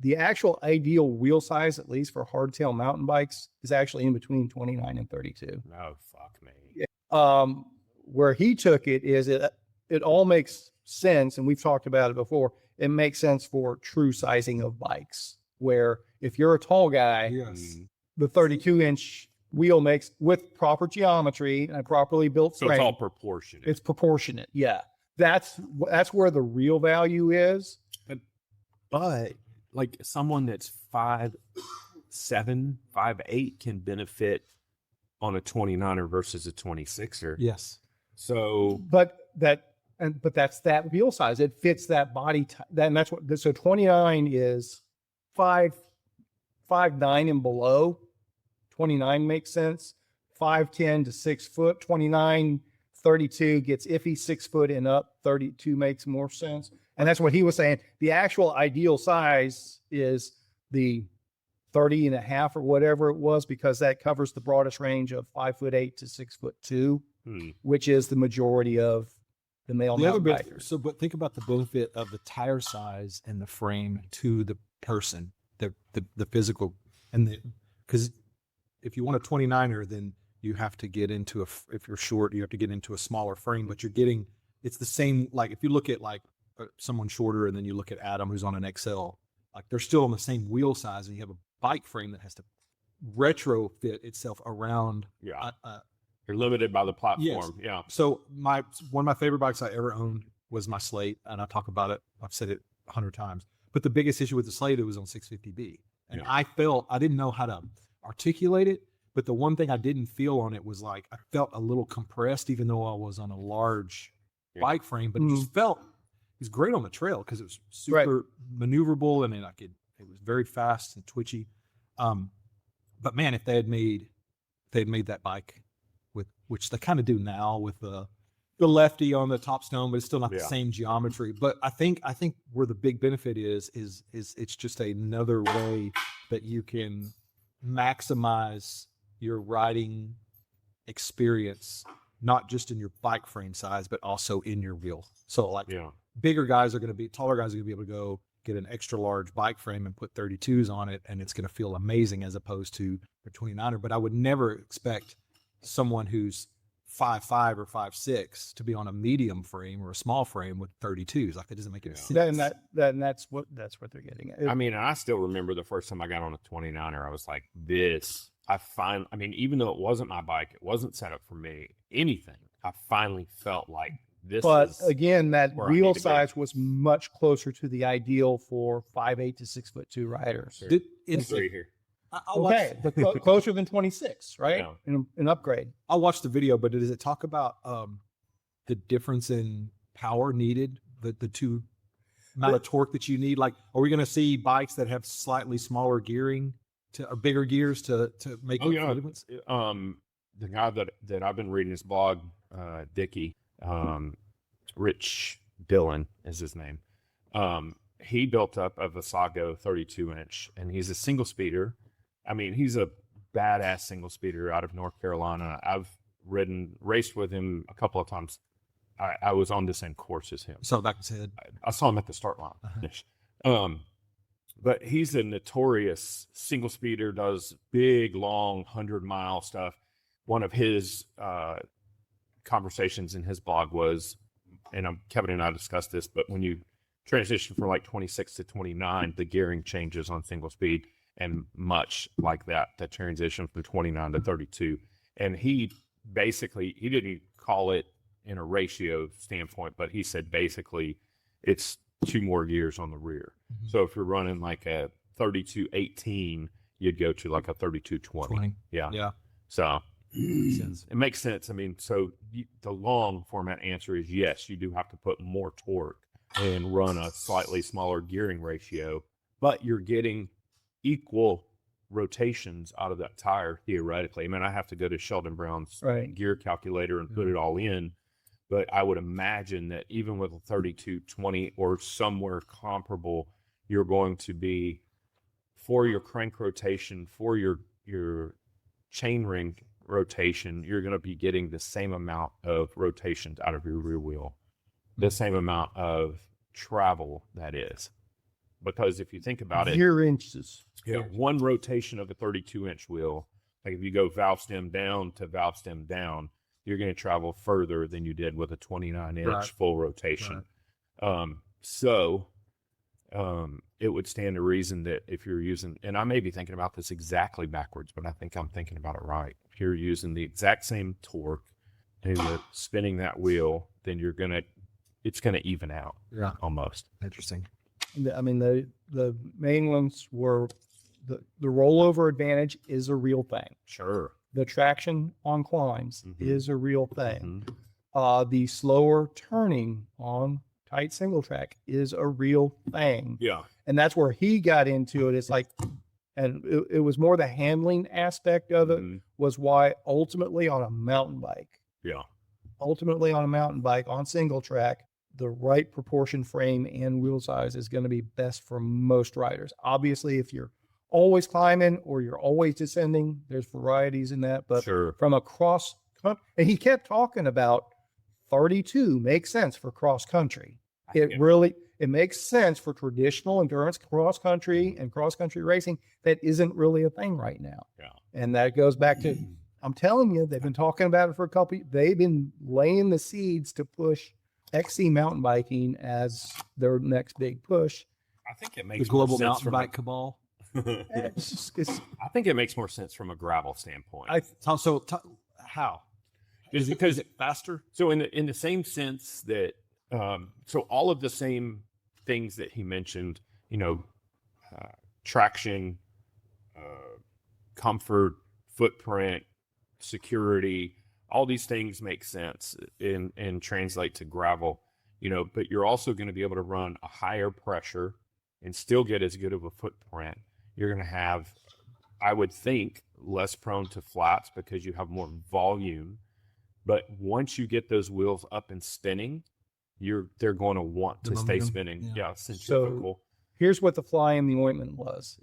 the actual ideal wheel size, at least for hardtail mountain bikes, is actually in between 29 and 32. Oh, fuck me. Where he took it is it all makes sense, and we've talked about it before. It makes sense for true sizing of bikes, where if you're a tall guy, the 32-inch wheel makes, with proper geometry and a properly built frame. So it's all proportionate. It's proportionate. Yeah. That's where the real value is. But like someone that's 5'7", 5'8" can benefit on a 29er versus a 26er. Yes. So, but that's that wheel size. It fits that body type. And that's what. So 29 is 5'9" and below. 29 makes sense. 5'10" to 6 foot. 29, 32 gets iffy. 6 foot and up. 32 makes more sense. And that's what he was saying. The actual ideal size is the 30 and a half or whatever it was, because that covers the broadest range of 5'8" to 6'2", which is the majority of the male mountain bikers. But think about the benefit of the tire size and the frame to the person, the physical, because if you want a 29er, then you have to get into if you're short, you have to get into a smaller frame, but it's the same. Like if you look at someone shorter and then you look at Adam, who's on an XL, they're still on the same wheel size, and you have a bike frame that has to retrofit itself around. Yeah. You're limited by the platform. Yes. Yeah. So one of my favorite bikes I ever owned was my Slate, and I talk about it. I've said it 100 times. But the biggest issue with the Slate, it was on 650B, and I didn't know how to articulate it. But the one thing I didn't feel on it was I felt a little compressed, even though I was on a large bike frame. But it just felt. It was great on the trail because it was super maneuverable, and then it was very fast and twitchy. But man, if they had made that bike with, which they kind of do now with the lefty on the top stone, but it's still not the same geometry. But I think where the big benefit is it's just another way that you can maximize your riding experience, not just in your bike frame size, but also in your wheel. So bigger guys are going to be, taller guys are going to be able to go get an extra large bike frame and put 32s on it, and it's going to feel amazing as opposed to a 29er. But I would never expect someone who's 5'5" or 5'6" to be on a medium frame or a small frame with 32s. That doesn't make any sense. That's what they're getting at. I mean, I still remember the first time I got on a 29er, I was like, even though it wasn't my bike, it wasn't set up for me, anything, I finally felt like this. But again, that wheel size was much closer to the ideal for 5'8" to 6'2" riders. It's right here. But closer than 26, right? Yeah. An upgrade. I'll watch the video, but does it talk about the difference in power needed, the two amount of torque that you need? Are we going to see bikes that have slightly smaller gearing or bigger gears to make the difference? The guy that I've been reading his blog, Dickie, Rich Dillon is his name. He built up a Vasago 32-inch, and he's a single speeder. I mean, he's a badass single speeder out of North Carolina. I've raced with him a couple of times. I was on the same course as him. So back his head. I saw him at the start line. But he's a notorious single speeder, does big, long 100-mile stuff. One of his conversations in his blog was, and Kevin and I discussed this, but when you transition from like 26 to 29, the gearing changes on single speed, and much like that, the transition from 29 to 32. And he didn't call it in a ratio standpoint, but he said basically it's 2 more gears on the rear. Mm-hmm. So if you're running like a 3218, you'd go to like a 3220. Yeah. So it makes sense. I mean, so the long format answer is yes, you do have to put more torque and run a slightly smaller gearing ratio, but you're getting equal rotations out of that tire theoretically. I mean, I have to go to Sheldon Brown's gear calculator and put it all in, but I would imagine that even with a 3220 or somewhere comparable, you're going to be, for your crank rotation, for your chain ring rotation, you're going to be getting the same amount of rotations out of your rear wheel, the same amount of travel, that is. Because if you think about it, gear inches. Yeah, one rotation of a 32-inch wheel, like if you go valve stem down to valve stem down, you're going to travel further than you did with a 29-inch full rotation. It would stand to reason that if you're using, and I may be thinking about this exactly backwards, but I think I'm thinking about it right. If you're using the exact same torque and you're spinning that wheel, then it's going to even out. Yeah. Almost. Interesting. I mean, the main ones were the rollover advantage is a real thing. Sure. The traction on climbs is a real thing. The slower turning on tight single track is a real thing. Yeah. And that's where he got into it. It's like, and it was more the handling aspect of it was why ultimately on a mountain bike. Yeah. Ultimately on a mountain bike on single track, the right proportion frame and wheel size is going to be best for most riders. Obviously, if you're always climbing or you're always descending, there's varieties in that. But from a cross, and he kept talking about 32 makes sense for cross country. It makes sense for traditional endurance cross country and cross country racing. That isn't really a thing right now. Yeah. And that goes back to, I'm telling you, they've been talking about it for they've been laying the seeds to push XC mountain biking as their next big push. I think it makes the global more sense mountain bike cabal. I think it makes more sense from a gravel standpoint. How? Is because faster? So in the same sense that so all of the same things that he mentioned, traction, comfort, footprint, security, all these things make sense and translate to gravel, but you're also going to be able to run a higher pressure and still get as good of a footprint. You're going to have, I would think, less prone to flats because you have more volume. But once you get those wheels up and spinning, they're going to want to stay spinning. Yeah, centrifugal. So here's what the fly in the ointment was.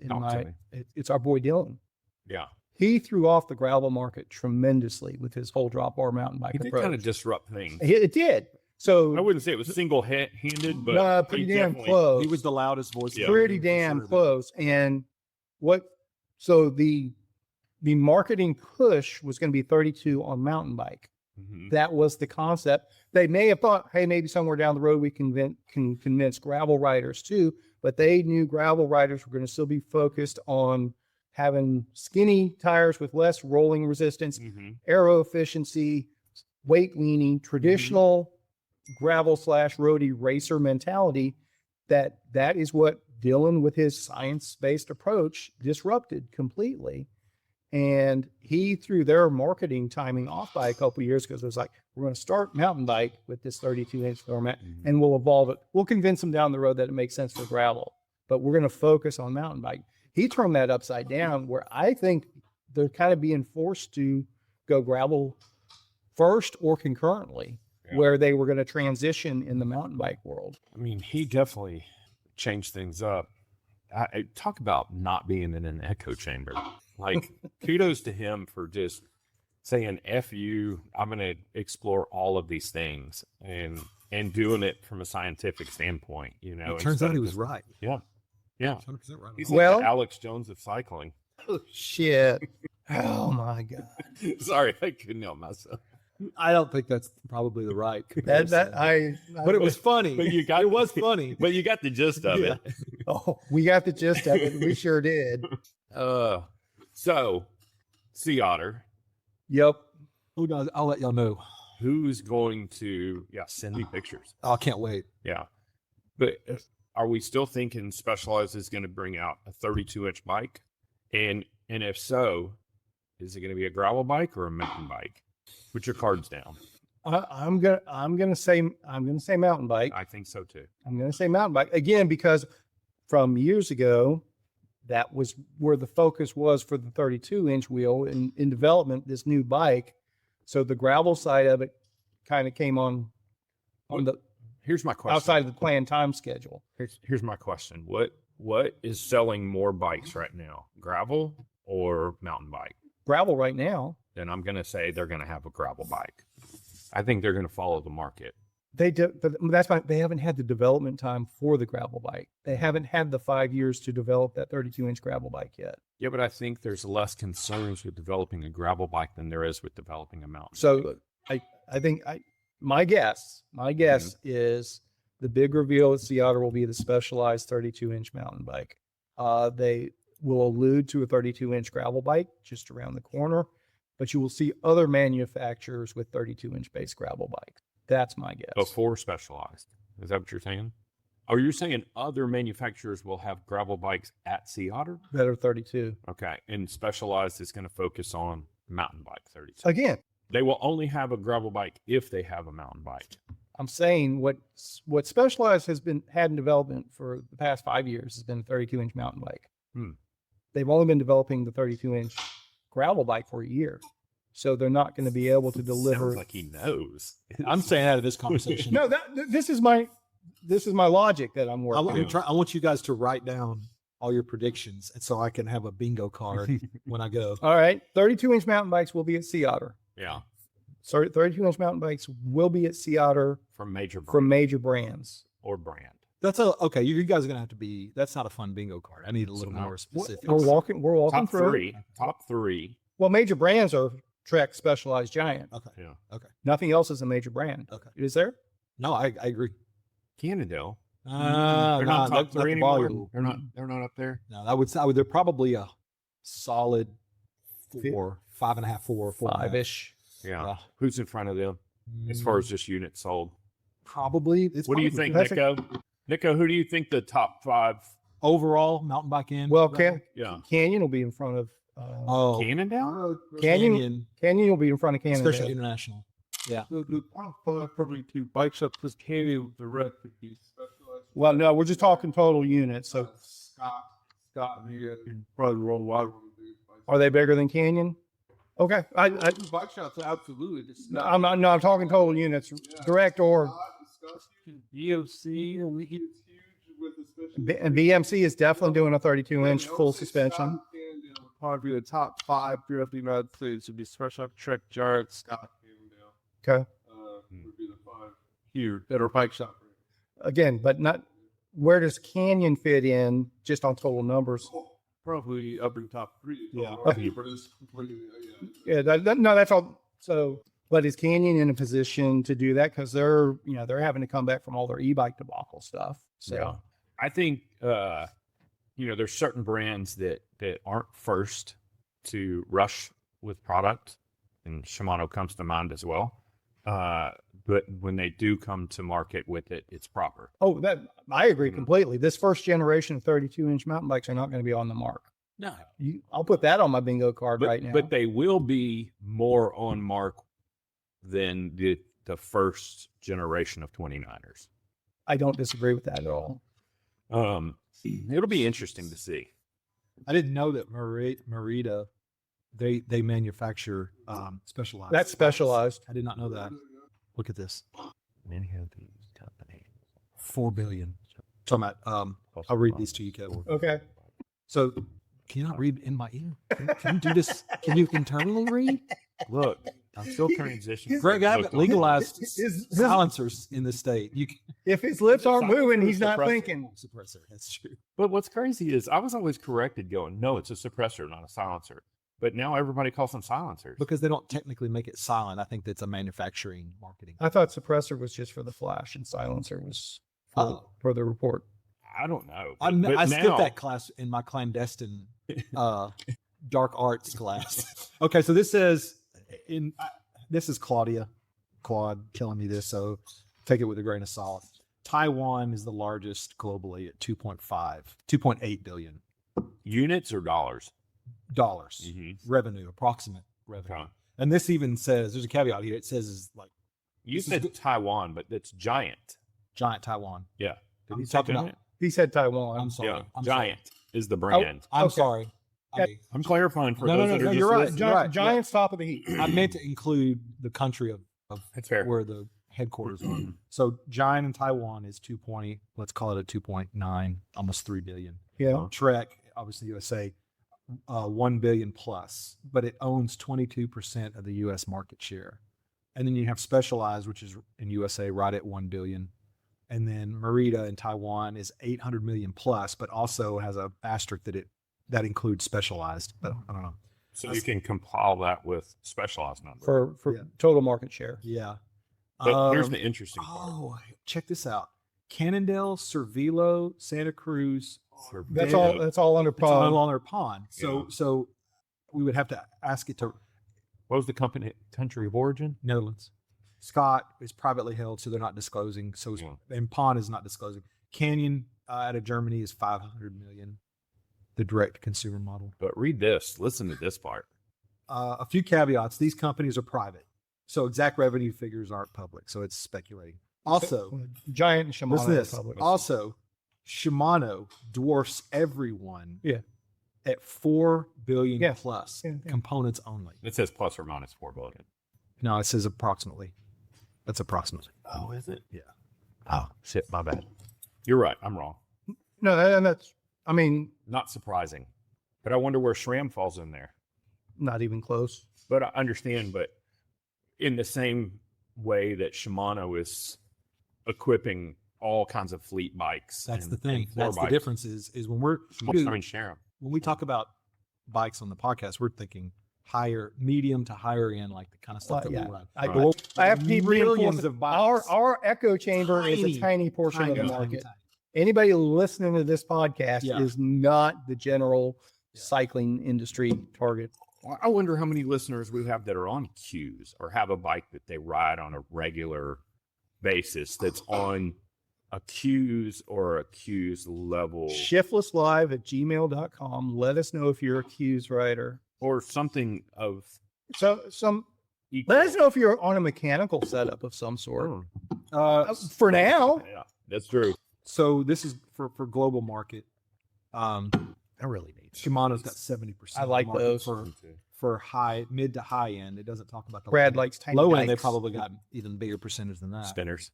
It's our boy Dylan. Yeah. He threw off the gravel market tremendously with his whole drop bar mountain bike approach. He did kind of disrupt things. It did. So I wouldn't say it was single-handed, but pretty damn close. He was the loudest voice. Yeah. Pretty damn close. And so the marketing push was going to be 32 on mountain bike. That was the concept. They may have thought, hey, maybe somewhere down the road we can convince gravel riders too, but they knew gravel riders were going to still be focused on having skinny tires with less rolling resistance, aero efficiency, weight leaning, traditional gravel / roadie racer mentality. That is what Dylan, with his science-based approach, disrupted completely. And he threw their marketing timing off by a couple of years because it was like, we're going to start mountain bike with this 32-inch format and we'll evolve it. We'll convince them down the road that it makes sense for gravel, but we're going to focus on mountain bike. He turned that upside down where I think they're kind of being forced to go gravel first or concurrently, where they were going to transition in the mountain bike world. I mean, he definitely changed things up. I talk about not being in an echo chamber. Like, kudos to him for just saying, F you, I'm going to explore all of these things. And and doing it from a scientific standpoint. You know, It turns instead out he of was just- right. Yeah, yeah. 100% right. He's Well- like the Alex Jones of cycling. Oh, shit. Oh my God. Sorry, I couldn't help myself. I don't think that's probably the right That, comparison. I But it was funny. But you got it was funny. But you got the gist of Yeah. it. oh, we got the gist of it. We sure did. So Sea Otter, Yep. Oh, guys, I'll let y'all know. who's going to send me pictures? Oh, I can't wait. Yeah, but are we still thinking Specialized is going to bring out a 32-inch bike? And if so, is it going to be a gravel bike or a mountain bike? Put your cards down. I'm gonna say mountain bike. I think so too. I'm gonna say mountain bike again because from years ago, that was where the focus was for the 32-inch wheel in development. This new bike, so the gravel side of it kind of came on the Here's my question. outside of the planned time schedule. Here's my question. What is selling more bikes right now? Gravel or mountain bike? Gravel right now. Then I'm going to say they're going to have a gravel bike. I think they're going to follow the market. They do, but that's why they haven't had the development time for the gravel bike. They haven't had the 5 years to develop that 32-inch gravel bike yet. Yeah, but I think there's less concerns with developing a gravel bike than there is with developing a mountain. So I think my guess is the big reveal at Sea Otter will be the Specialized 32-inch mountain bike. They will allude to a 32-inch gravel bike just around the corner, but you will see other manufacturers with 32-inch base gravel bikes. That's my guess. Before Specialized. Is that what you're saying? Oh, you're saying other manufacturers will have gravel bikes at Sea Otter? That are 32. Okay. And Specialized is going to focus on mountain bike 32. Again, They will only have a gravel bike if they have a mountain bike. I'm saying what Specialized has had in development for the past 5 years has been a 32-inch mountain bike. They've only been developing the 32-inch gravel bike for a year. So they're not going to be able to deliver. Sounds like he knows. I'm staying out of this conversation. No, this is my logic that I'm working. I want you guys to write down all your predictions, and so I can have a bingo card when I go. All right, 32-inch mountain bikes will be at Sea Otter. Yeah. Sorry, 32-inch mountain bikes will be at Sea Otter From major brands. from major brands. or brand. That's okay. You guys are gonna have to be. That's not a fun bingo card. I need a little no. more specific. We're walking Top through. three. Top three. Well, major brands are Trek, Specialized, Giant. Okay. Yeah. Okay. Nothing else is a major brand. Okay. Is there? No, I agree. Cannondale. They're They're not top three anymore. volume. They're not up there. No, I would say they're probably a solid 4, 5.5, 4, 4.5. 5-ish. Yeah. Who's in front of them as far as just units sold? Probably. What do you think, That's Nico? Nico, who do you think the top five? Overall mountain bike in? Well, Yeah. Canyon will be in front of Oh, Cannondale? Canyon will be in front of Canyon. especially international. Yeah. The top five probably two bike shops because Canyon with the red could be Specialized. Well, no, we're just talking total units. So Scott and he probably worldwide. are they bigger than Canyon? Okay. Bike shops absolutely. It's No, I'm not. No, I'm talking total units, direct or DOC and he's huge with the special. and BMC is definitely doing a 32-inch full suspension. Probably the top five throughout the United States would be Special Trek, Giant, Scott, Cannondale. Okay. Would be the five here that are bike shop. Again, but not. Where does Canyon fit in just on total numbers? Probably up in top three. Yeah. For this completely, Yeah, no, that's all. So, but is Canyon in a position to do that? Because they're having to come back from all their e-bike debacle stuff. So, Yeah. I think there's certain brands that aren't first to rush with product, and Shimano comes to mind as well. But when they do come to market with it, it's proper. oh, that I agree Mhm. completely. This first generation of 32-inch mountain bikes are not going to be on the mark. No, I'll put that on my bingo card right now. but they will be more on mark than the first generation of 29ers. I don't disagree with that at all. It'll be interesting to see. I didn't know that Merida, they manufacture Specialized. That's Specialized. I did not know that. Look at this. Many of these companies. $4 billion. Talking about, I'll read these to you, Kevin. Okay. So, can you not read in my ear? Can you do this? Can you internally read? Look, I'm still transitioning. Greg, I haven't legalized his- silencers in the state. You can If his lips aren't moving, he's not Suppressor. thinking. suppressor. That's true. But what's crazy is I was always corrected going, no, it's a suppressor, not a silencer. But now everybody calls them silencers. Because they don't technically make it silent. I think that's a manufacturing marketing. I thought suppressor was just for the flash and silencer was for the report. I don't know. I But skipped now- that class in my clandestine dark arts class. Okay, so this says this is Claude telling me this, so take it with a grain of salt. Taiwan is the largest globally at 2.8 billion units or dollars? dollars revenue, approximate revenue. Okay. And this even says there's a caveat here. It says is like You This is said good. Taiwan, but it's giant. giant Taiwan. Yeah. Did I'm he say talking about- giant? He said Taiwan. I'm sorry. Yeah. I'm Giant is the brand. Sorry. I'm Okay. sorry. I'm clarifying for No, those no, that no, are You're just right. listening. Right. Giant's top of the heap. I meant to include the country of That's fair. where the headquarters are. So giant in Taiwan is 2.0, let's call it a 2.9, almost 3 billion. Yeah. Trek, obviously USA, 1 billion plus, but it owns 22% of the US market share. And then you have Specialized, which is in USA right at 1 billion. And then Merida in Taiwan is 800 million plus, but also has a asterisk that includes Specialized. But I don't know. So you can compile that with specialized numbers. For Yeah. total market share. Yeah. But here's Um, the interesting part. Oh, check this out. Cannondale, Cervelo, Santa Cruz. That's Yeah. all. That's all under It's on pond. Longer Pond. So Yeah. so we would have to ask it to What was the country of origin? Netherlands. Scott is privately held, so they're not disclosing. So Yeah. and Pond is not disclosing. Canyon out of Germany is 500 million. The direct consumer model. But read this. Listen to this part. A few caveats. These companies are private, so exact revenue figures aren't public. So it's speculating. Also, Giant and Shimano. listen to this. Republic. Also, Shimano dwarfs everyone. Yeah. At 4 billion Yeah. plus Yeah, yeah. components only. It says plus or minus 4 billion. No, it says approximately. That's approximately. Oh, is it? Yeah. Oh, shit. My bad. You're right. I'm wrong. No, and that's. I mean, Not surprising. But I wonder where SRAM falls in there. not even close. But I understand, but in the same way that Shimano is equipping all kinds of fleet bikes. That's and- the thing. and floor That's the bikes. difference is when we're I mean, share 'em. when we talk about bikes on the podcast, we're thinking higher, medium to higher end, like the kind of stuff that Yeah. we ride. I, Right. I have to keep Millions reinforcing of bikes. our echo chamber is Tiny, a tiny portion of the Tiny, market. tiny. Anybody listening to this podcast Yeah. is not the general Yeah. cycling industry target. Well, I wonder how many listeners we have that are on Qs or have a bike that they ride on a regular basis that's on a Qs or a Qs level Shiftlesslive@gmail.com. Let us know if you're a Q's rider. or something of So equal. let us know if you're on a mechanical setup of some sort. Oh, For now, yeah, that's true. So this is for global market. I really need. Shimano's got 70%. I like those. for high, mid to high end. It doesn't talk about the Brad low end. likes tiny Low end. They dikes. probably got even bigger percentage than that. Spinners.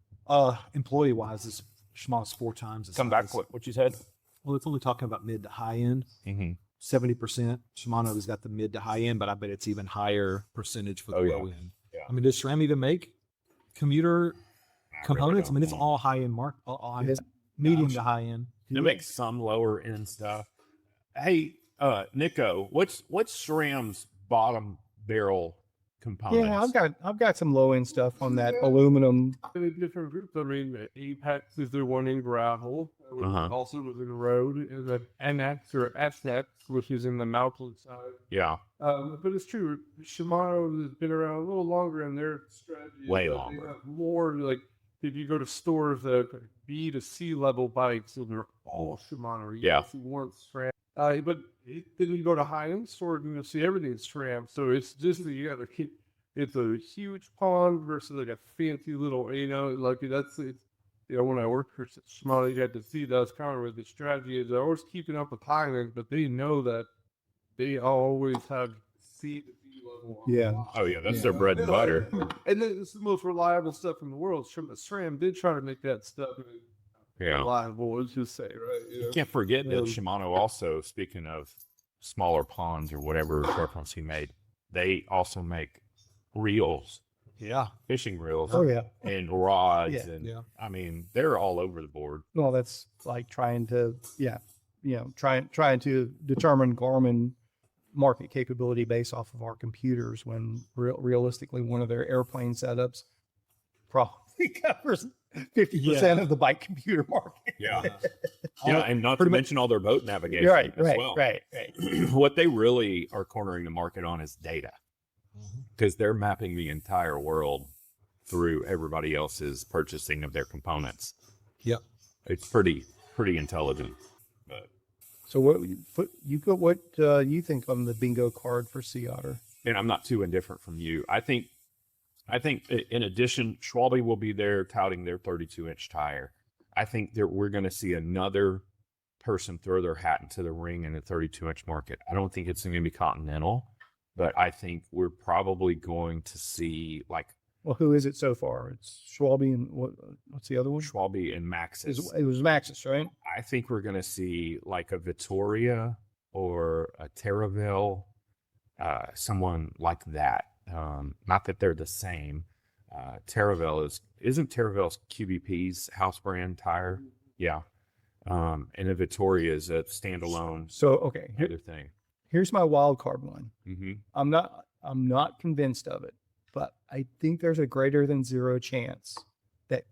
Employee wise, this Shimano's 4 times. the Come back. size. What you said? Well, it's only talking about mid to high end. Mm-hmm. 70%. Shimano has got the mid to high end, but I bet it's even higher percentage for the Oh, yeah. low end. Yeah. I mean, does SRAM even make commuter components? I mean, it's all high end It is. medium to high end. They make some lower end stuff. Hey, Nico, what's SRAM's bottom barrel components? Yeah, I've got some low end stuff on that aluminum. Different groups. I mean, Apex is the one in gravel, which Uh-huh. also was in the road. And then NX or SX, which is in the mountain side. Yeah, But it's true. Shimano has been around a little longer, and their strategy is Way that longer. They have more like if you go to stores that are B to C level bikes, and they're all Shimano. You Yeah. see one SRAM. But then you go to high end stores, and you'll see everything's SRAM. So it's just you got to keep. It's a huge pond versus like a fancy little, like that's it. When I worked for Shimano, you had to see that's kind of where the strategy is. They're always keeping up with high end, but they know that they always have C to B level. on Yeah. the line. oh yeah, that's their bread and butter. And then it's the most reliable stuff in the world. SRAM did try to make that stuff Yeah, reliable, let's just say, right? you can't forget that Shimano also, speaking of smaller ponds or whatever reference he made, they also make reels, Yeah. fishing reels, Oh yeah. and rods, Yeah. and Yeah. I mean they're all over the board. Well, that's like trying to, trying to determine Garmin market capability based off of our computers when realistically one of their airplane setups probably covers 50% of the bike computer market. Yeah, yeah, and not to mention all their boat navigation Right, as right, well. right. What they really are cornering the market on is data, because they're mapping the entire world through everybody else's purchasing of their components. Yep. It's pretty intelligent. But So what you think on the bingo card for Sea Otter? and I'm not too indifferent from you. I think in addition, Schwalbe will be there touting their 32-inch tire. I think that we're going to see another person throw their hat into the ring in the 32-inch market. I don't think it's going to be Continental, but I think we're probably going to see like Well, who is it so far? It's Schwalbe and what's the other one? Schwalbe and Maxxis. It was Maxxis, right? I think we're going to see like a Vittoria or a Terraville, someone like that. Not that they're the same. Terraville isn't Terraville's QBP's house brand tire? Yeah. And a Vittoria is a standalone So okay, other thing. here's my wild card one. Mm-hmm. I'm not convinced of it, but I think there's a greater than zero chance that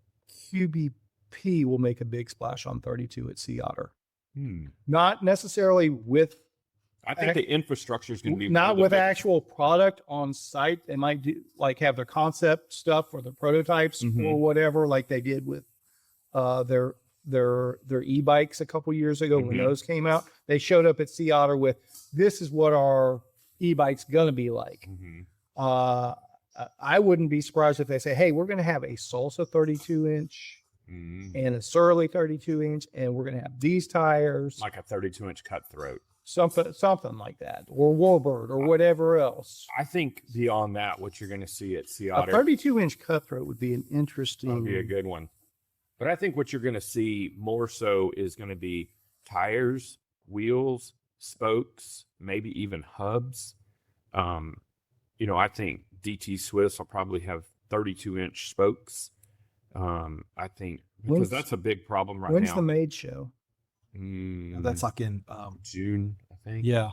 QBP will make a big splash on 32 at Sea Otter. Not necessarily with I think the infrastructure is going to be not one of the with biggest. actual product on site. They might do like have their concept stuff or the prototypes or whatever, like they did with their e-bikes a couple years ago when those came out. They showed up at Sea Otter with this is what our e-bike's gonna be like. I wouldn't be surprised if they say, hey, we're gonna have a Salsa 32-inch and a Surly 32-inch, and we're gonna have these tires, like a 32-inch cutthroat. something like that, or Warbird or whatever else. I think beyond that, what you're going to see at Sea A Otter 32-inch cutthroat would be an interesting. would be a good one. But I think what you're going to see more so is going to be tires, wheels, spokes, maybe even hubs. I think DT Swiss will probably have 32-inch spokes. I think because that's a big problem right When's now. the Maid show? That's like in June, I think. yeah.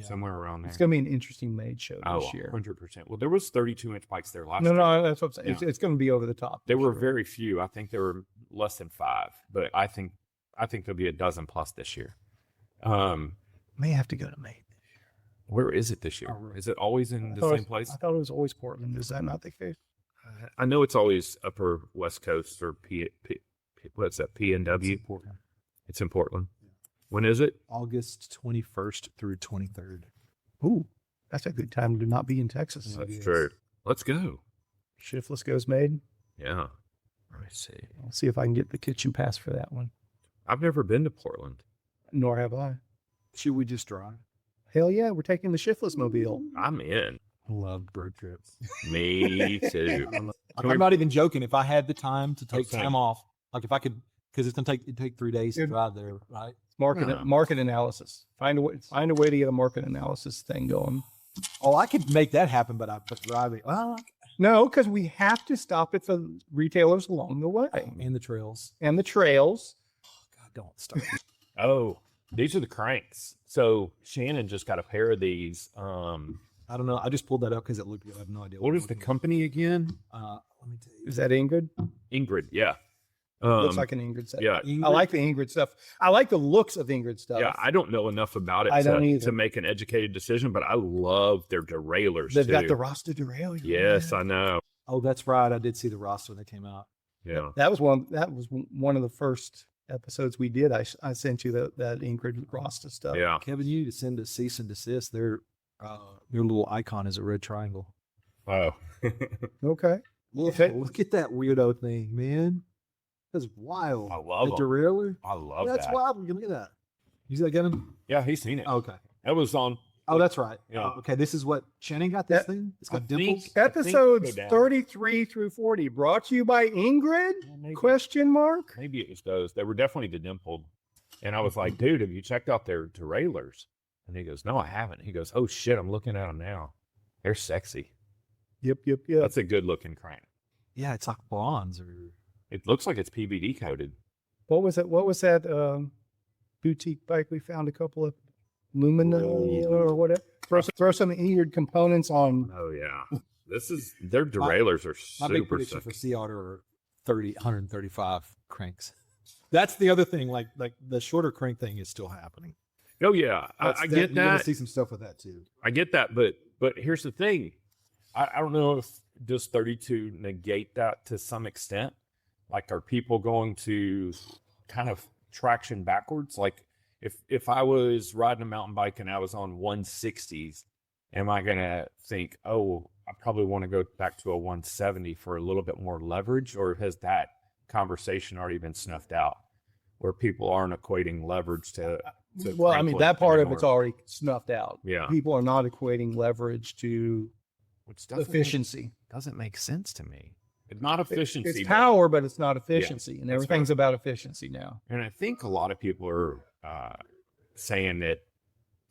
Somewhere around there. It's going to be an interesting Maid show this year. 100%. Well, there was 32-inch bikes there last No, year. no, that's what I'm saying. Yeah. It's going to be over the top. There for were sure. very few. I think there were less than 5, but I think there'll be a dozen plus this year. May have to go to Maid. Where is it this year? Is it always in the same place? I thought it was always Portland. Is that not the case? I know it's always upper West Coast or what's that? PNW. It's in Portland. When is it? August 21st through 23rd. Ooh, that's a good time to not be in Texas. That's true. Let's go. ShiftLess goes Maid. Yeah. Let me see. I'll see if I can get the kitchen pass for that one. I've never been to Portland. Nor have I. Should we just drive? Hell yeah, we're taking the ShiftLess mobile. I'm in. I love road trips. Me too. I'm not even joking. If I had the time to take Okay. time off, like if I could, because it'd take 3 days to drive there, right? Market analysis. Find a way to get a market analysis thing going. Oh, I could make that happen, but driving. Well, No, because we have to stop at the retailers along the way and the trails. and the trails. God, don't start. Oh, these are the cranks. So Shannon just got a pair of these. I don't know. I just pulled that up because it looked good. I have no idea. What is the company again? Let me tell you. Is that Ingrid? Ingrid. Yeah. Looks like an Ingrid set. Yeah. I like the Ingrid stuff. I like the looks of Ingrid stuff. Yeah, I don't know enough about it I don't either. to make an educated decision, but I love their derailleurs They've too. got the Rasta derailleur. Yes, I know. Oh, that's right. I did see the roster when they came out. Yeah. That was one of the first episodes we did. I sent you that Ingrid Rasta stuff. Yeah. Kevin, you need to send a cease and desist. Their little icon is a red triangle. Oh. Okay. Look at that weirdo thing, man. That's wild. I love the 'em. derailleur. I love That's that. wild. Look at that. You see that, Kevin? Yeah, he's seen it. Oh, okay. That was on. Oh, that's right. Yeah. Okay, this is what Shannon got this That- thing. It's got I think- dimples. Episodes go down. 33 through 40 brought to you by Ingrid? Maybe, Question mark. maybe it was those. They were definitely the dimpled. And I was like, dude, have you checked out their derailleurs? And he goes, no, I haven't. He goes, oh shit, I'm looking at them now. They're sexy. Yep. That's a good looking crank. Yeah, it's like bronze or It looks like it's PVD coated. What was it? What was that boutique bike we found a couple of Lumina or whatever? Throw some engineered components on. Oh yeah, their derailleurs are my big super prediction sick. for Sea Otter are 135 cranks. That's the other thing. Like the shorter crank thing is still happening. Oh yeah, I get You're gonna that. see some stuff with that too. I get that, but here's the thing. I don't know if does 32 negate that to some extent. Like, are people going to kind of traction backwards? Like, if I was riding a mountain bike and I was on 160s, am I gonna think, oh, I probably want to go back to a 170 for a little bit more leverage, or has that conversation already been snuffed out, where people aren't equating leverage to Well, I crank mean, width that part of anymore? it's already snuffed out. Yeah. People are not equating leverage to Which doesn't efficiency. doesn't make sense to me. It's not efficiency. It's but- power, but it's not efficiency. And that's everything's about efficiency now. And I think a lot of people are saying that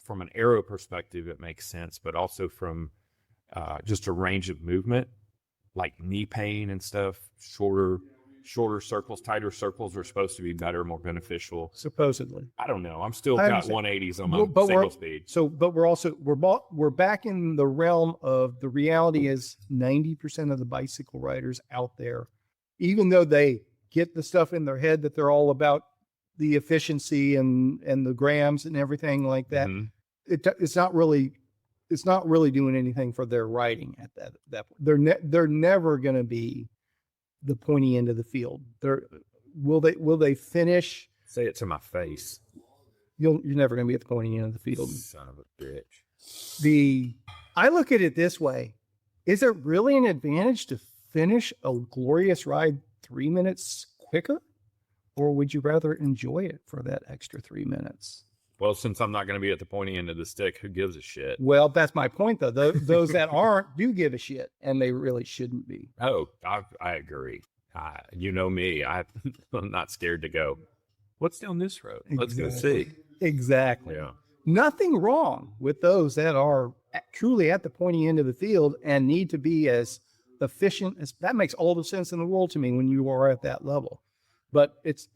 from an aero perspective, it makes sense, but also from just a range of movement, like knee pain and stuff, shorter circles, tighter circles are supposed to be better, more beneficial. Supposedly. I don't know. I'm still I got understand. 180s on my But we're- single speed. So, but we're back in the realm of the reality is 90% of the bicycle riders out there, even though they get the stuff in their head that they're all about the efficiency and the grams and everything like that, Mhm. it's not really doing anything for their riding at that point. They're never going to be the pointy end of the field. Will they finish? Say it to my face. You're never going to be at the pointy end of the field. Son of a bitch. I look at it this way. Is it really an advantage to finish a glorious ride 3 minutes quicker? Or would you rather enjoy it for that extra 3 minutes? Well, since I'm not going to be at the pointy end of the stick, who gives a shit? Well, that's my point, though. Those that aren't do give a shit, and they really shouldn't be. Oh, I agree. You know me. I'm not scared to go. What's down this road? Let's go see. Exactly. Yeah. Nothing wrong with those that are truly at the pointy end of the field and need to be as efficient as that. Makes all the sense in the world to me when you are at that level. But it's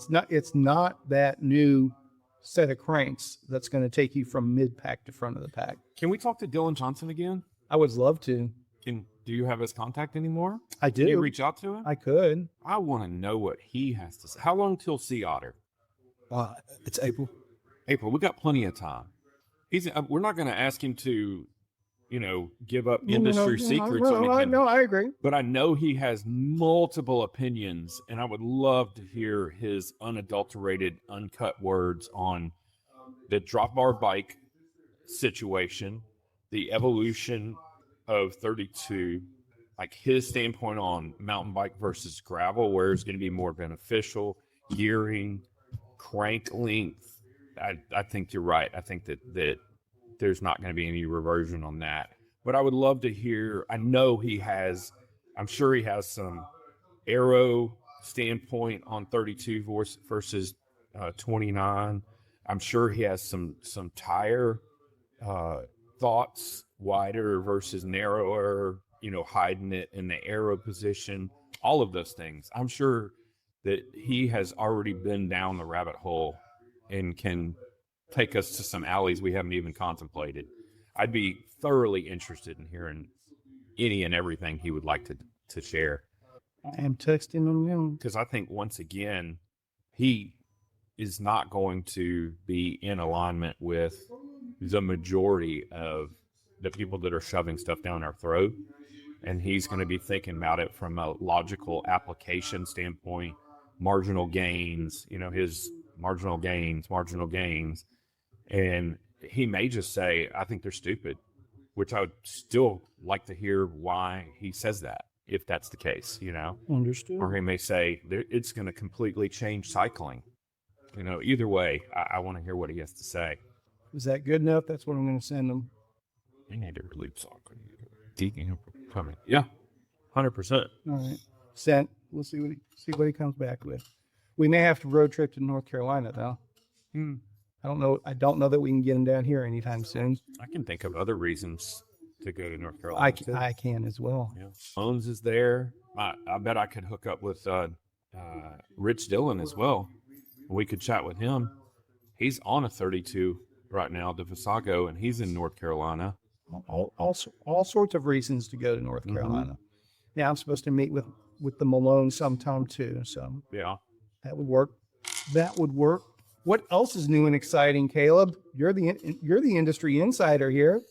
not that new set of cranks that's going to take you from mid pack to front of the pack. Can we talk to Dylan Johnson again? I would love to. Do you have his contact anymore? I Can you do. reach out to him? I could. I want to know what he has to say. How long till Sea Otter? It's April. April. We got plenty of time. We're not going to ask him to, give up industry secrets or anything. No, I agree. But I know he has multiple opinions, and I would love to hear his unadulterated, uncut words on the drop bar bike situation, the evolution of 32, like his standpoint on mountain bike versus gravel, where it's going to be more beneficial, gearing, crank length. I think you're right. I think that there's not going to be any reversion on that. But I would love to hear, I'm sure he has some aero standpoint on 32 versus 29. I'm sure he has some tire thoughts, wider versus narrower, hiding it in the aero position, all of those things. I'm sure that he has already been down the rabbit hole and can take us to some alleys we haven't even contemplated. I'd be thoroughly interested in hearing any and everything he would like to share. I am texting him now. Because I think, once again, he is not going to be in alignment with the majority of the people that are shoving stuff down our throat. And he's going to be thinking about it from a logical application standpoint, marginal gains, his marginal gains. And he may just say, I think they're stupid, which I would still like to hear why he says that, if that's the case, Understood. Or he may say it's going to completely change cycling. Either way, I want to hear what he has to say. Is that good enough? That's what I'm going to send him. I need to loop sock. Yeah, 100%. All right. Sent. We'll see what he comes back with. We may have to road trip to North Carolina though. I don't know that we can get him down here anytime soon. I can think of other reasons to go to North Carolina. I can as well. Yeah. Bones is there. I bet I could hook up with Rich Dillon as well. We could chat with him. He's on a 32 right now, the Visago, and he's in North Carolina. All sorts of reasons to go to North Carolina. Yeah, I'm supposed to meet with the Malone sometime too. So Yeah. that would work. That would work. What else is new and exciting, Caleb? You're the industry insider here.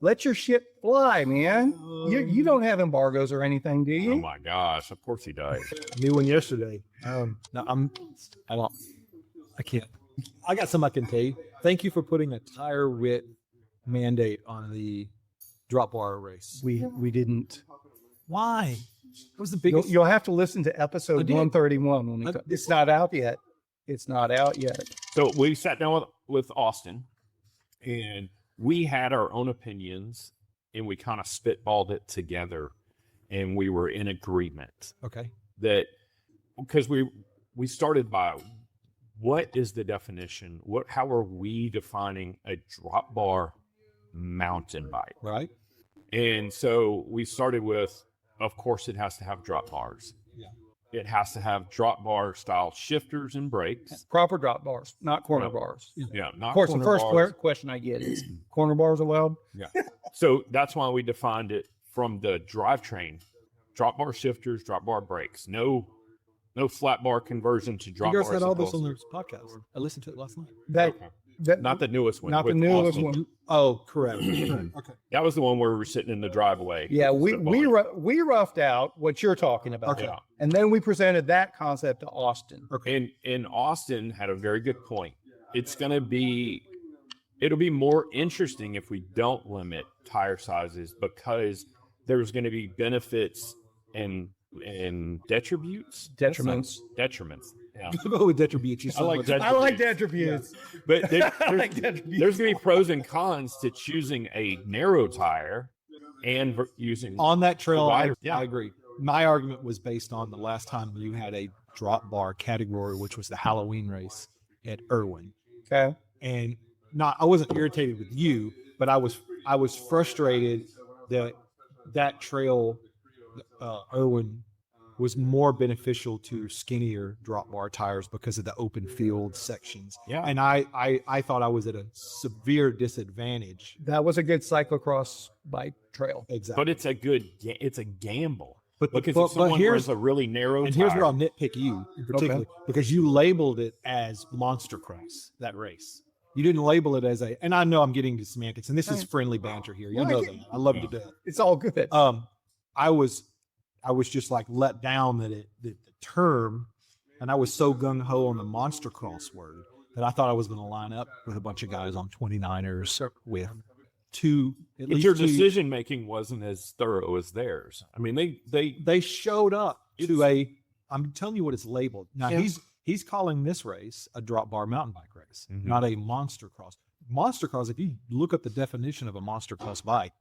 Let your shit fly, man. You don't have embargoes or anything, do you? Oh my gosh! Of course he does. New one yesterday. No, I can't. I got some I can tell you. Thank you for putting a tire width mandate on the drop bar race. We didn't. Why? It was the biggest. You'll have to listen to episode did. 131 when it's not out yet. It's not out yet. So we sat down with Austin, and we had our own opinions, and we kind of spitballed it together, and we were in agreement Okay. that because we started by what is the definition? How are we defining a drop bar mountain bike? Right. And so we started with, of course, it has to have drop bars. Yeah. It has to have drop bar style shifters and brakes. Proper drop bars, not corner No. bars. Yeah, not Of course, the corner first bars. question I get is corner bars allowed? Yeah. So that's why we defined it from the drivetrain: drop bar shifters, drop bar brakes. No flat bar conversion to drop You guys bar. had all this on their podcast. I listened to it last night. That Not the newest one. not the with newest Austin. one. Oh, correct. Okay. That was the one where we were sitting in the driveway. Yeah, we spitballing. roughed out what you're talking about. Okay. Yeah. And then we presented that concept to Austin. And Austin had a very good point. It'll be more interesting if we don't limit tire sizes, because there's going to be benefits and detriments. Detriments. Yeah. I'll go with Detribucci. I like I like attributes. But I like attributes. there's going to be pros and cons to choosing a narrow tire and using On that trail, Provider. Yeah. I agree. My argument was based on the last time you had a drop bar category, which was the Halloween race at Irwin. Okay. And I wasn't irritated with you, but I was frustrated that trail, Irwin, was more beneficial to skinnier drop bar tires because of the open field sections. Yeah. And I thought I was at a severe disadvantage. That was a good cyclocross bike trail. Exactly. but it's a gamble. But Because if someone here's runs a really narrow and tire, here's where I'll nitpick you in particular, because you labeled it as Monster Cross, that race. You didn't label it as and I know I'm getting to semantics, and this is friendly banter here. You Well, know I that. get- I love to do it. It's all good. I was just like let down that the term, and I was so gung ho on the Monster Cross word that I thought I was going to line up with a bunch of guys on 29ers with at but least your two. decision making wasn't as thorough as theirs. I mean, They showed up to I'm telling you what it's labeled. Now Yeah. he's calling this race a drop bar mountain bike race, Mhm. not a monster cross. Monster cross, if you look up the definition of a monster cross bike,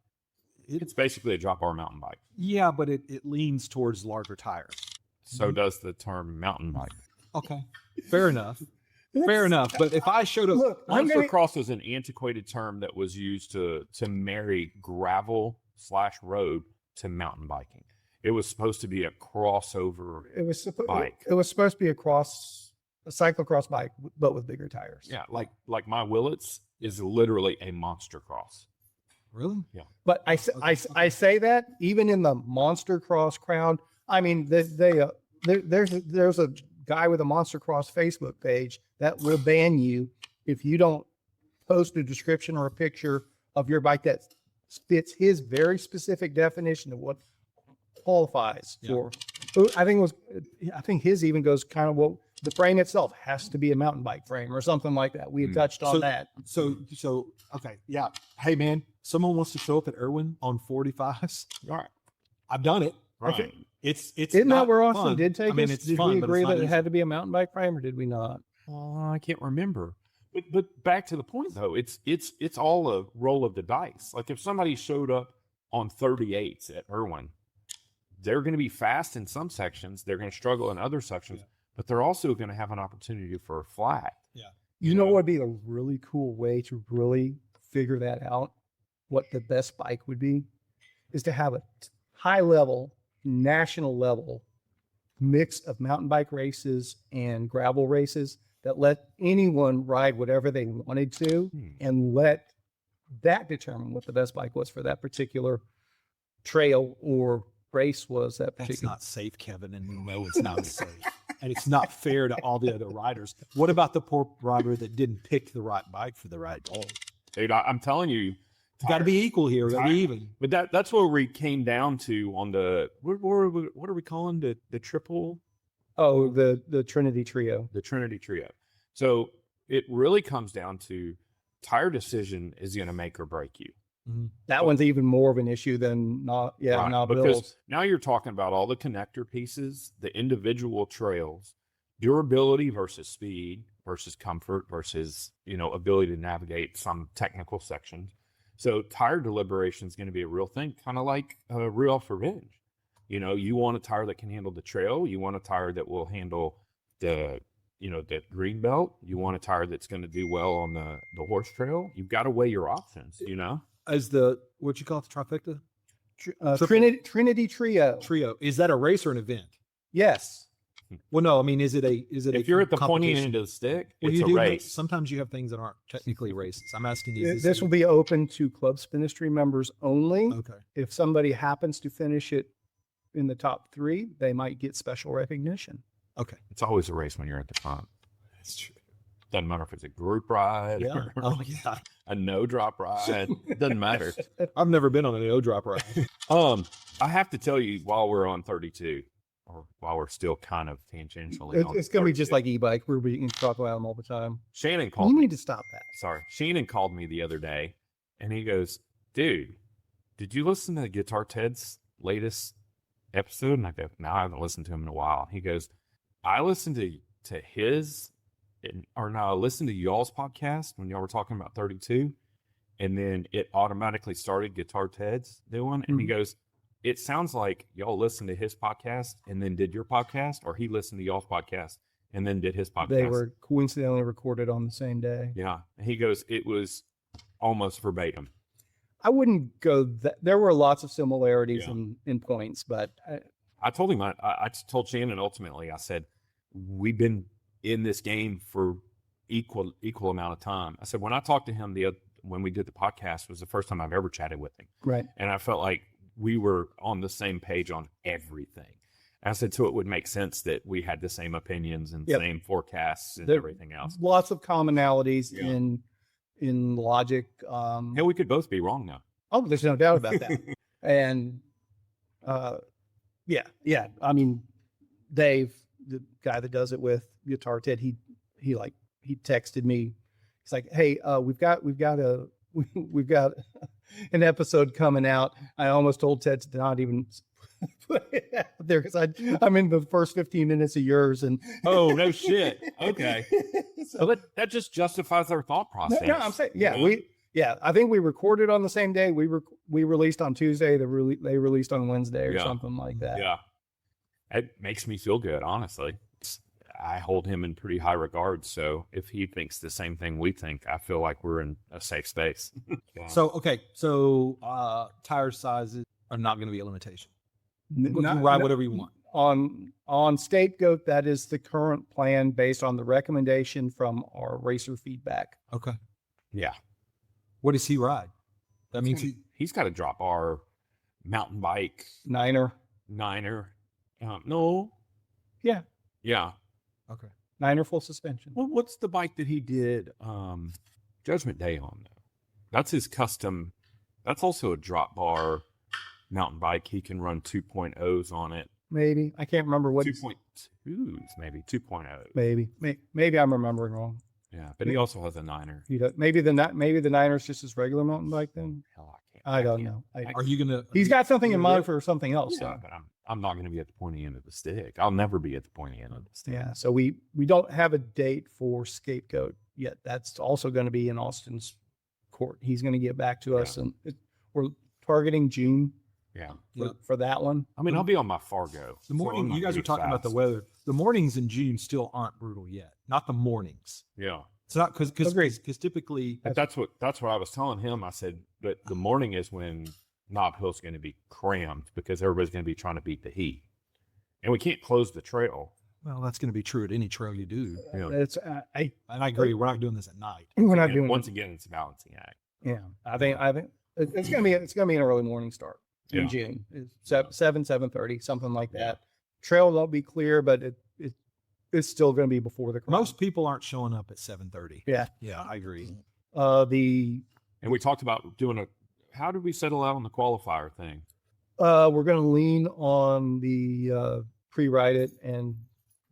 it's basically a drop bar mountain bike. yeah, but it leans towards larger tires. So does the term mountain bike. Okay. Fair enough. Fair enough. But if I showed up, Look, I'm Monster gonna, cross was an antiquated term that was used to marry gravel/road to mountain biking. It was supposed to be a crossover. it was bike. It was supposed to be a cyclocross bike, but with bigger tires. Yeah, like my Willits is literally a monster cross. really? But I say that even in the monster cross crowd. I mean, there's a guy with a monster cross Facebook page that will ban you if you don't post a description or a picture of your bike that fits his very specific definition of what qualifies for. I think his even goes kind of, well, the frame itself has to be a mountain bike frame or something like that. We had touched on that. So okay, yeah. Hey man, someone wants to show up at Irwin on 45s. All right. I've done it. Right. It's Isn't not that where Austin fun. did take I mean, us? it's Did fun, we but agree it's not that it easy. had to be a mountain bike frame, or did we not? I can't remember. But back to the point though, it's all a roll of the dice. Like if somebody showed up on 38s at Irwin, they're going to be fast in some sections. They're going to struggle in other sections, but they're also going to have an opportunity for a flat. You know what would be a really cool way to really figure that out? what the best bike would be is to have a high level, national level mix of mountain bike races and gravel races that let anyone ride whatever they wanted to and let that determine what the best bike was for that particular trail or race was that That's particular. not safe, Kevin, and we know it's not safe. And it's not fair to all the other riders. What about the poor rider that didn't pick the right bike for the right goal? Dude, I'm telling you, Got to be equal here. Got to be even. but that's where we came down to on the what are we calling the triple? Oh, the Trinity Trio. The Trinity Trio. So it really comes down to tire decision is going to make or break you. That one's even more of an issue than Right, because because now you're talking about all the connector pieces, the individual trails, durability versus speed versus comfort versus, ability to navigate some technical sections. So tire deliberation is going to be a real thing, kind of like real for revenge. You want a tire that can handle the trail. You want a tire that will handle the green belt. You want a tire that's going to do well on the horse trail. You've got to weigh your options, As the, what you call it, the trifecta? Trinity Trio. Trio. Is that a race or an event? Yes. Well, no, I mean, is it If you're at the pointy end of the stick, Well, it's you a do race. sometimes you have things that aren't technically races. I'm asking you. This will be open to Club Spinistry members only. Okay. If somebody happens to finish it in the top 3, they might get special recognition. Okay. It's always a race when you're at the front. That's true. Doesn't matter if it's a group ride Yeah. or Oh, yeah. a no drop ride. Doesn't matter. I've never been on a no drop ride. I have to tell you, while we're on 32, or while we're still kind of tangentially, on It's going to be just 32, like e-bike. We can talk about them all the time. Shannon called You me. need to stop that. Sorry, Shannon called me the other day, and he goes, "Dude, did you listen to Guitar Ted's latest episode?" And I go, "No, I haven't listened to him in a while." He goes, "I listened to his." I listened to y'all's podcast when y'all were talking about 32, and then it automatically started Guitar Ted's new one. And he goes, "It sounds like y'all listened to his podcast and then did your podcast, or he listened to y'all's podcast and then did his podcast." They were coincidentally recorded on the same day. Yeah. And he goes, "It was almost verbatim." I wouldn't go that. There were lots of similarities Yeah. in points, but I told him, I told Shannon ultimately, I said, "We've been in this game for equal amount of time." I said, when I talked to him when we did the podcast was the first time I've ever chatted with him. right. And I felt like we were on the same page on everything. And I said, so it would make sense that we had the same opinions and Yep. same forecasts and There- everything else. Lots of commonalities Yeah. in logic. Hell, we could both be wrong now. Oh, there's no doubt about that. And yeah. I mean, Dave, the guy that does it with Guitar Ted, he texted me. He's like, "Hey, we've got an episode coming out." I almost told Ted to not even put it out there because I'm in the first 15 minutes of yours, and Oh, no shit. Okay. so, But that just justifies their thought process. no, I'm saying, yeah, You know? I think we recorded on the same day. We released on Tuesday. They released on Wednesday or Yeah. something like that. Yeah. It makes me feel good, honestly. I hold him in pretty high regard. So if he thinks the same thing we think, I feel like we're in a safe space. Yeah. So tire sizes are not going to be a limitation. You can Not- ride not- whatever you want. On Scapegoat, that is the current plan based on the recommendation from our racer feedback. Okay. Yeah. What does he ride? That means He's got to drop our mountain bike Niner. No. Yeah. Yeah. okay. Niner full suspension. Well, what's the bike that he did Judgment Day on, though? That's his custom. That's also a drop bar mountain bike. He can run 2.0s on it. Maybe. I can't remember what. 2.2s, maybe 2.0. Maybe I'm remembering wrong. Yeah, but he also has a Niner. Maybe the Niner's just his regular mountain bike then. Hell, I can't. I don't can't. know. Are you going to? He's got something in Yeah. mind for something else. Yeah, though. but I'm not going to be at the pointy end of the stick. I'll never be at the pointy end of the stick. Yeah. So we don't have a date for Scapegoat yet. That's also going to be in Austin's court. He's going to get back to us, and we're targeting June Yeah. for that one. I mean, I'll be on my Fargo. The morning, you guys are talking about the weather. The mornings in June still aren't brutal yet. Not the mornings. Yeah. It's not Agreed. because typically But that's what I was telling him. I said, but the morning is when Knob Hill's going to be crammed because everybody's going to be trying to beat the heat, and we can't close the trail. well, that's going to be true at any trail you do. You know, It's And I agree. We're not doing this at night. we're not and doing once again, it's a balancing act. Yeah, I think it's gonna be an early morning start in Yeah. June. It's 7:30, something like that. Trail won't be clear, but it's still gonna be before the crowd. Most people aren't showing up at 7:30. Yeah. Yeah, I agree. The And we talked about doing how did we settle out on the qualifier thing? we're gonna lean on the pre-ride it and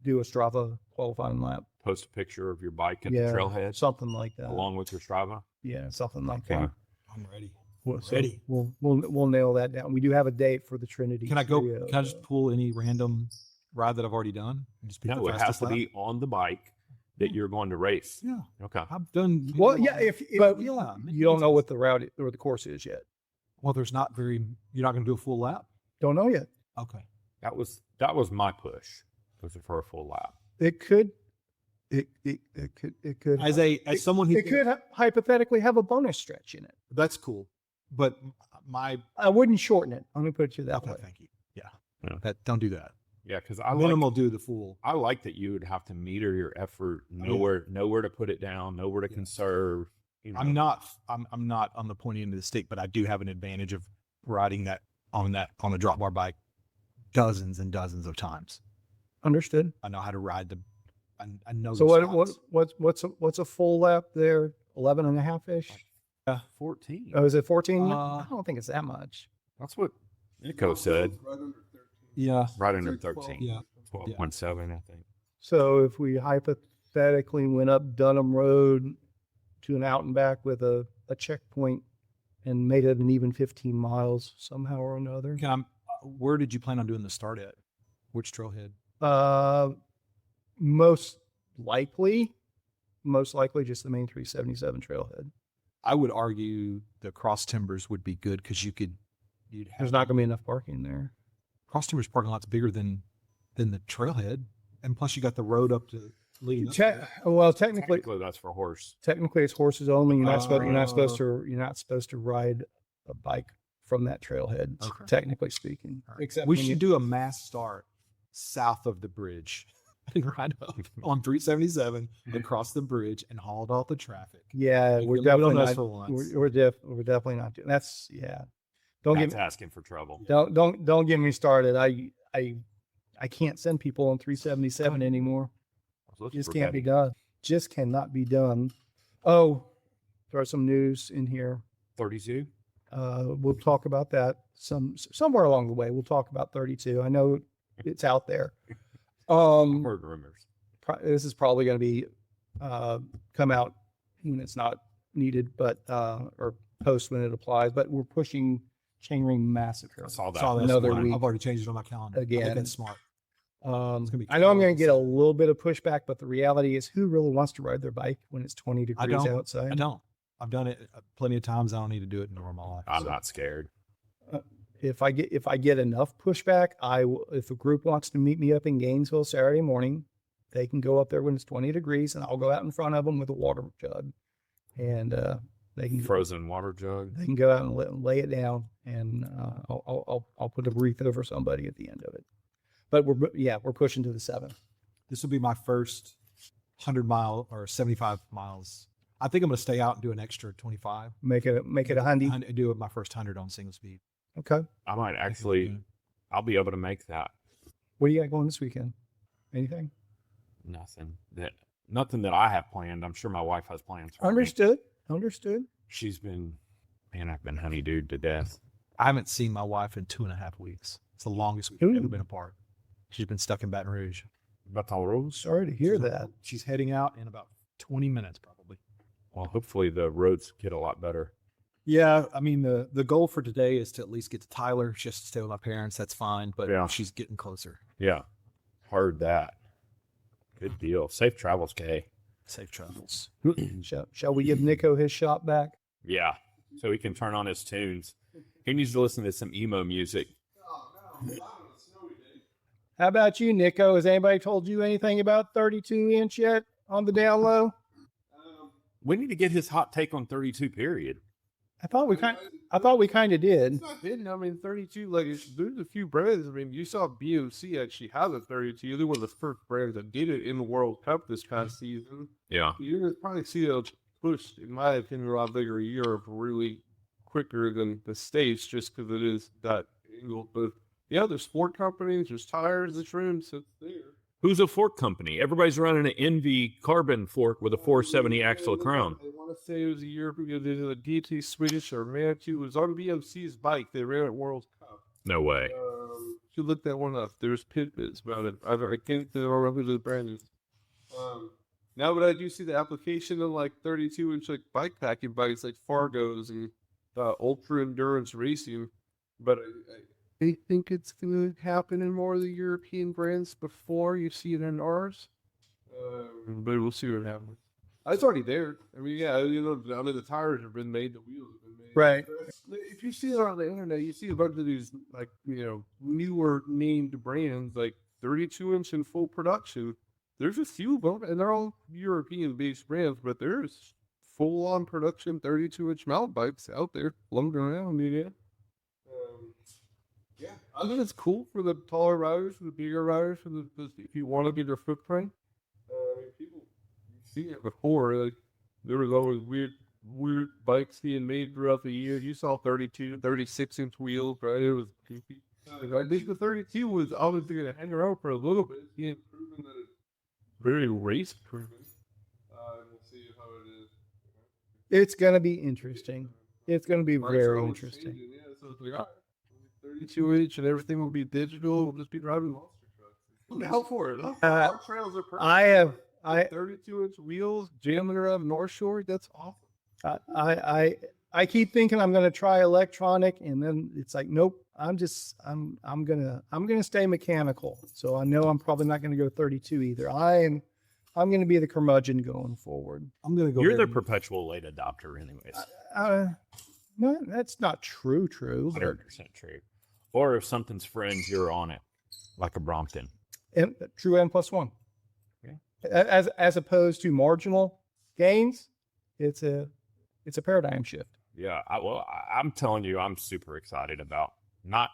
do a Strava qualifying lap. Post a picture of your bike at Yeah, the trailhead something like that. along with your Strava. Yeah, something like Okay. that. I'm ready. So Ready. We'll nail that down. We do have a date for the Trinity. Can I go? Trio. Can I just pull any random ride that I've already done? And just pick No, the it has fastest to lap? be on the bike that you're going to race. Yeah, Okay. I've done. Well, yeah, but yeah, you don't know what the route or the course is yet. Well, there's not very. You're not going to do a full lap. Don't know yet. Okay. That was my push. Was for a full lap. It could. It could. As someone who It could hypothetically have a bonus stretch in it. that's cool, but my I wouldn't shorten it. Let me put it to you that okay, way. thank you. Yeah, Yeah. that don't do that. Yeah, because I Minimal do the full. I like that you would have to meter your effort, know where to put it down, know where to conserve. You know. I'm not on the pointy end of the stick, but I do have an advantage of riding that on a drop bar bike dozens and dozens of times. Understood. I know how to ride the. I know. So the spots. what's a full lap there? 11 and a half ish. 14. Oh, is it 14? Uh, I don't think it's that much. That's what Nico said. Yeah. Right under 13. Yeah. 12.7, I think. So if we hypothetically went up Dunham Road to an out and back with a checkpoint and made it an even 15 miles somehow or another. Where did you plan on doing the start at? Which trailhead? Most likely just the main 377 trailhead. I would argue the cross timbers would be good because There's not going to be enough parking there. cross timbers parking lot's bigger than the trailhead, and plus you got the road up to lead. Technically, Technically, that's for horse. it's horses only. You're not supposed to ride a bike from that trailhead. Okay. Technically speaking, except We when should do a mass start south of the bridge. Right up on 377 and cross the bridge and hauled off the traffic. Yeah, Make we're it a little definitely nice not. for once. We're definitely not doing. That's yeah. That's asking for trouble. Don't get me started. I can't send people on 377 anymore. Just can't be done. Just cannot be done. Oh, throw some news in here. 32. We'll talk about that somewhere along the way. We'll talk about 32. I know it's out there. Heard rumors. This is probably going to be come out when it's not needed, but or post when it applies. But we're pushing chainring massacre. I saw that. Another Morning. week. I've already changed it on my calendar. Again. I think that's smart. gonna be I know I'm going to get a close. little bit of pushback, but the reality is, who really wants to ride their bike when it's 20 degrees don't. outside? I don't. I've done it plenty of times. I don't need to do it in normal life. I'm not scared. If I get enough pushback, I will. If a group wants to meet me up in Gainesville Saturday morning, they can go up there when it's 20 degrees, and I'll go out in front of them with a water jug, and they can Frozen water jug. They can go out and lay it down, and I'll put a wreath over somebody at the end of it. But we're pushing to the 7. This will be my first 100-mile or 75 miles. I think I'm going to stay out and do an extra 25. Make it a hundy. Do it my first 100 on single speed. Okay. I might actually. I'll be able to make that. What do you got going this weekend? Anything? Nothing that I have planned. I'm sure my wife has plans for me. Understood. She's been, man, I've been honeydewed to death. I haven't seen my wife in 2.5 weeks. It's the longest we've ever been apart. She's been stuck in Baton Rouge. Baton Rouge? Sorry to hear that. She's heading out in about 20 minutes, probably. Well, hopefully the roads get a lot better. Yeah, I mean, the goal for today is to at least get to Tyler. She has to stay with my parents. That's fine, but Yeah. she's getting closer. Yeah. Heard that. Good deal. Safe travels, Kay. Safe travels. Shall we give Nico his shot back? Yeah. So he can turn on his tunes. He needs to listen to some emo music. How about you, Nico? Has anybody told you anything about 32-inch yet on the down low? We need to get his hot take on 32. Period. I thought we kind of did. It's not hidden. I mean, 32, like, there's a few brands. I mean, you saw BOC actually have a 32. They're one of the first brands that did it in the World Cup this past season. Yeah. You're going to probably see it pushed, in my opinion, a lot bigger in Europe really quicker than the States just because it is that angle. But yeah, there's sport companies, there's tires, there's rims, so it's there. Who's a fork company? Everybody's running an Envy carbon fork with a 470 axle crown. I want to say it was a year ago. There's a DT Swedish or Manitou. It was on BMC's bike. They ran at World Cup. No way. You look that one up. There's tidbits about it. I can't remember who the brand is. Now, but I do see the application of like 32-inch like bike packing bikes like Fargos and ultra endurance racing. But I think it's going to happen in more of the European brands before you see it in ours. But we'll see what happens. It's already there. I mean, yeah, you know, I mean, the tires have been made, the wheels have been made. Right. If you see it on the internet, you see a bunch of these, like, you know, newer named brands, like 32-inch in full production. There's a few of them, and they're all European-based brands, but there's full-on production 32-inch mountain bikes out there floating around, yeah. Yeah, I think it's cool for the taller riders, for the bigger riders, for the if you want to be their footprint. People see it before. Like, there was always weird bikes being made throughout the year. You saw 32, 36-inch wheels, right? It was goofy. I think the 32 was obviously going to hang around for a little bit. He had proven that it's very race proven. We'll see how it is. It's going to be interesting. It's going to be very interesting. Yeah, so it's like, all right, 32-inch and everything will be digital. We'll just be driving monster trucks. I'm down for it. Our trails are perfect. I have 32-inch wheels jamming around North Shore. That's awesome. I keep thinking I'm going to try electronic, and then it's like, nope. I'm gonna stay mechanical. So I know I'm probably not going to go 32 either. I'm going to be the curmudgeon going forward. I'm going to go. You're the perpetual late adopter, anyways. No, that's not true. 100% true. Or if something's fringe, you're on it, like a Brompton. And true N+1. Okay. As opposed to marginal gains, it's a paradigm shift. Yeah, I'm telling you, I'm super excited about not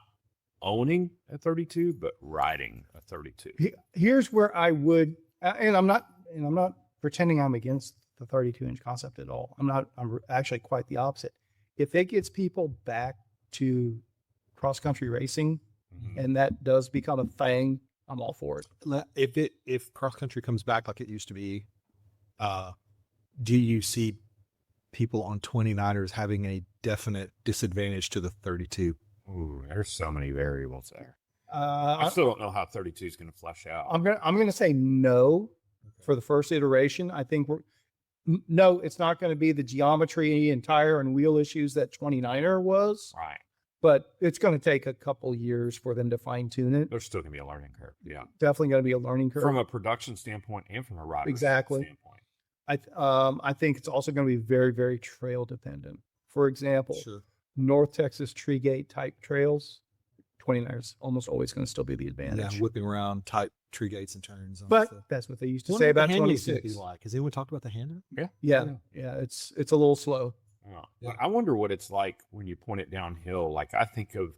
owning a 32, but riding a 32. Here's where I would, and I'm not pretending I'm against the 32-inch concept at all. I'm actually quite the opposite. If it gets people back to cross-country racing, and that does become a thing, I'm all for it. If cross-country comes back like it used to be, do you see people on 29ers having a definite disadvantage to the 32? Ooh, there's so many variables there. I still don't know how 32 is going to flesh out. I'm gonna say no for the first iteration. I think it's not going to be the geometry and tire and wheel issues that 29er was. Right. But it's going to take a couple years for them to fine tune it. There's still going to be a learning curve. Yeah. Definitely going to be a learning curve From a production standpoint and from a rider standpoint. I think it's also going to be very, very trail dependent. For example, North Texas tree gate type trails, 29ers almost always going to still be the advantage. Yeah, whipping around tight tree gates and turns. But that's what they used to say about 26. Like, has anyone talked about the handle? Yeah. It's a little slow. Yeah. I wonder what it's like when you point it downhill. Like I think of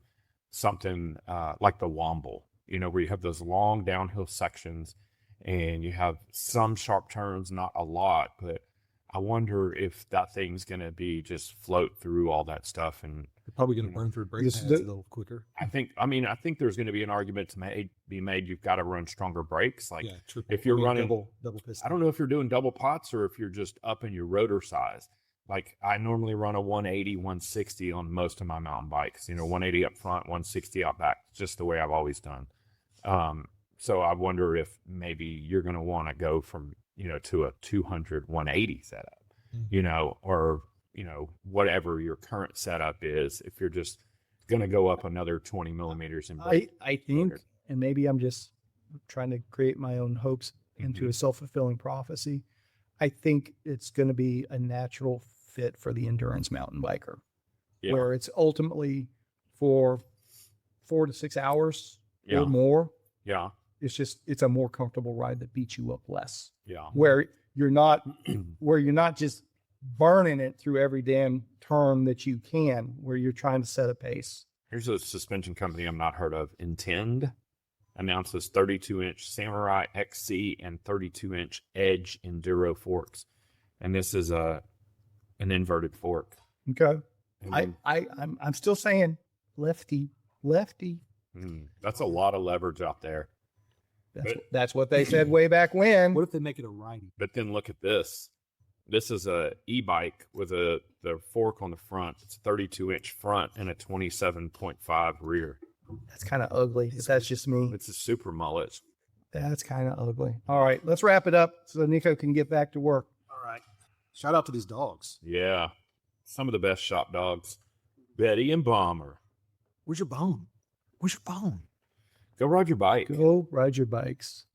something like the Womble, where you have those long downhill sections and you have some sharp turns, not a lot, but I wonder if that thing's going to be just float through all that stuff. And you're probably going to burn through brake pads a little quicker. I think there's going to be an argument to be made. You've got to run stronger brakes. Like if you're running double piston. I don't know if you're doing double pots or if you're just upping your rotor size. Like I normally run a 180, 160 on most of my mountain bikes, 180 up front, 160 out back, just the way I've always done. So I wonder if maybe you're going to want to go from, to a 200, 180 setup, or, whatever your current setup is, if you're just going to go up another 20 millimeters in brake. I think, and maybe I'm just trying to create my own hopes into a self-fulfilling prophecy. I think it's going to be a natural fit for the endurance mountain biker, where it's ultimately for 4 to 6 hours or more. Yeah. It's a more comfortable ride that beats you up less. Yeah. Where you're not just burning it through every damn turn that you can where you're trying to set a pace. Here's a suspension company I'm not heard of. Intend announces 32-inch Samurai XC and 32-inch Edge Enduro forks. And this is an inverted fork. Okay. And I'm still saying lefty. that's a lot of leverage out there. That's what they said way back when. What if they make it a righty? But then look at this. This is a e-bike with the fork on the front. It's a 32-inch front and a 27.5 rear. That's kind of ugly. If that's just me. It's a super mullet. That's kind of ugly. All right, let's wrap it up so Nico can get back to work. All right. Shout out to these dogs. Yeah. Some of the best shop dogs. Betty and Bomber. Where's your bone? Where's your bone? Go ride your bike. Go ride your bikes.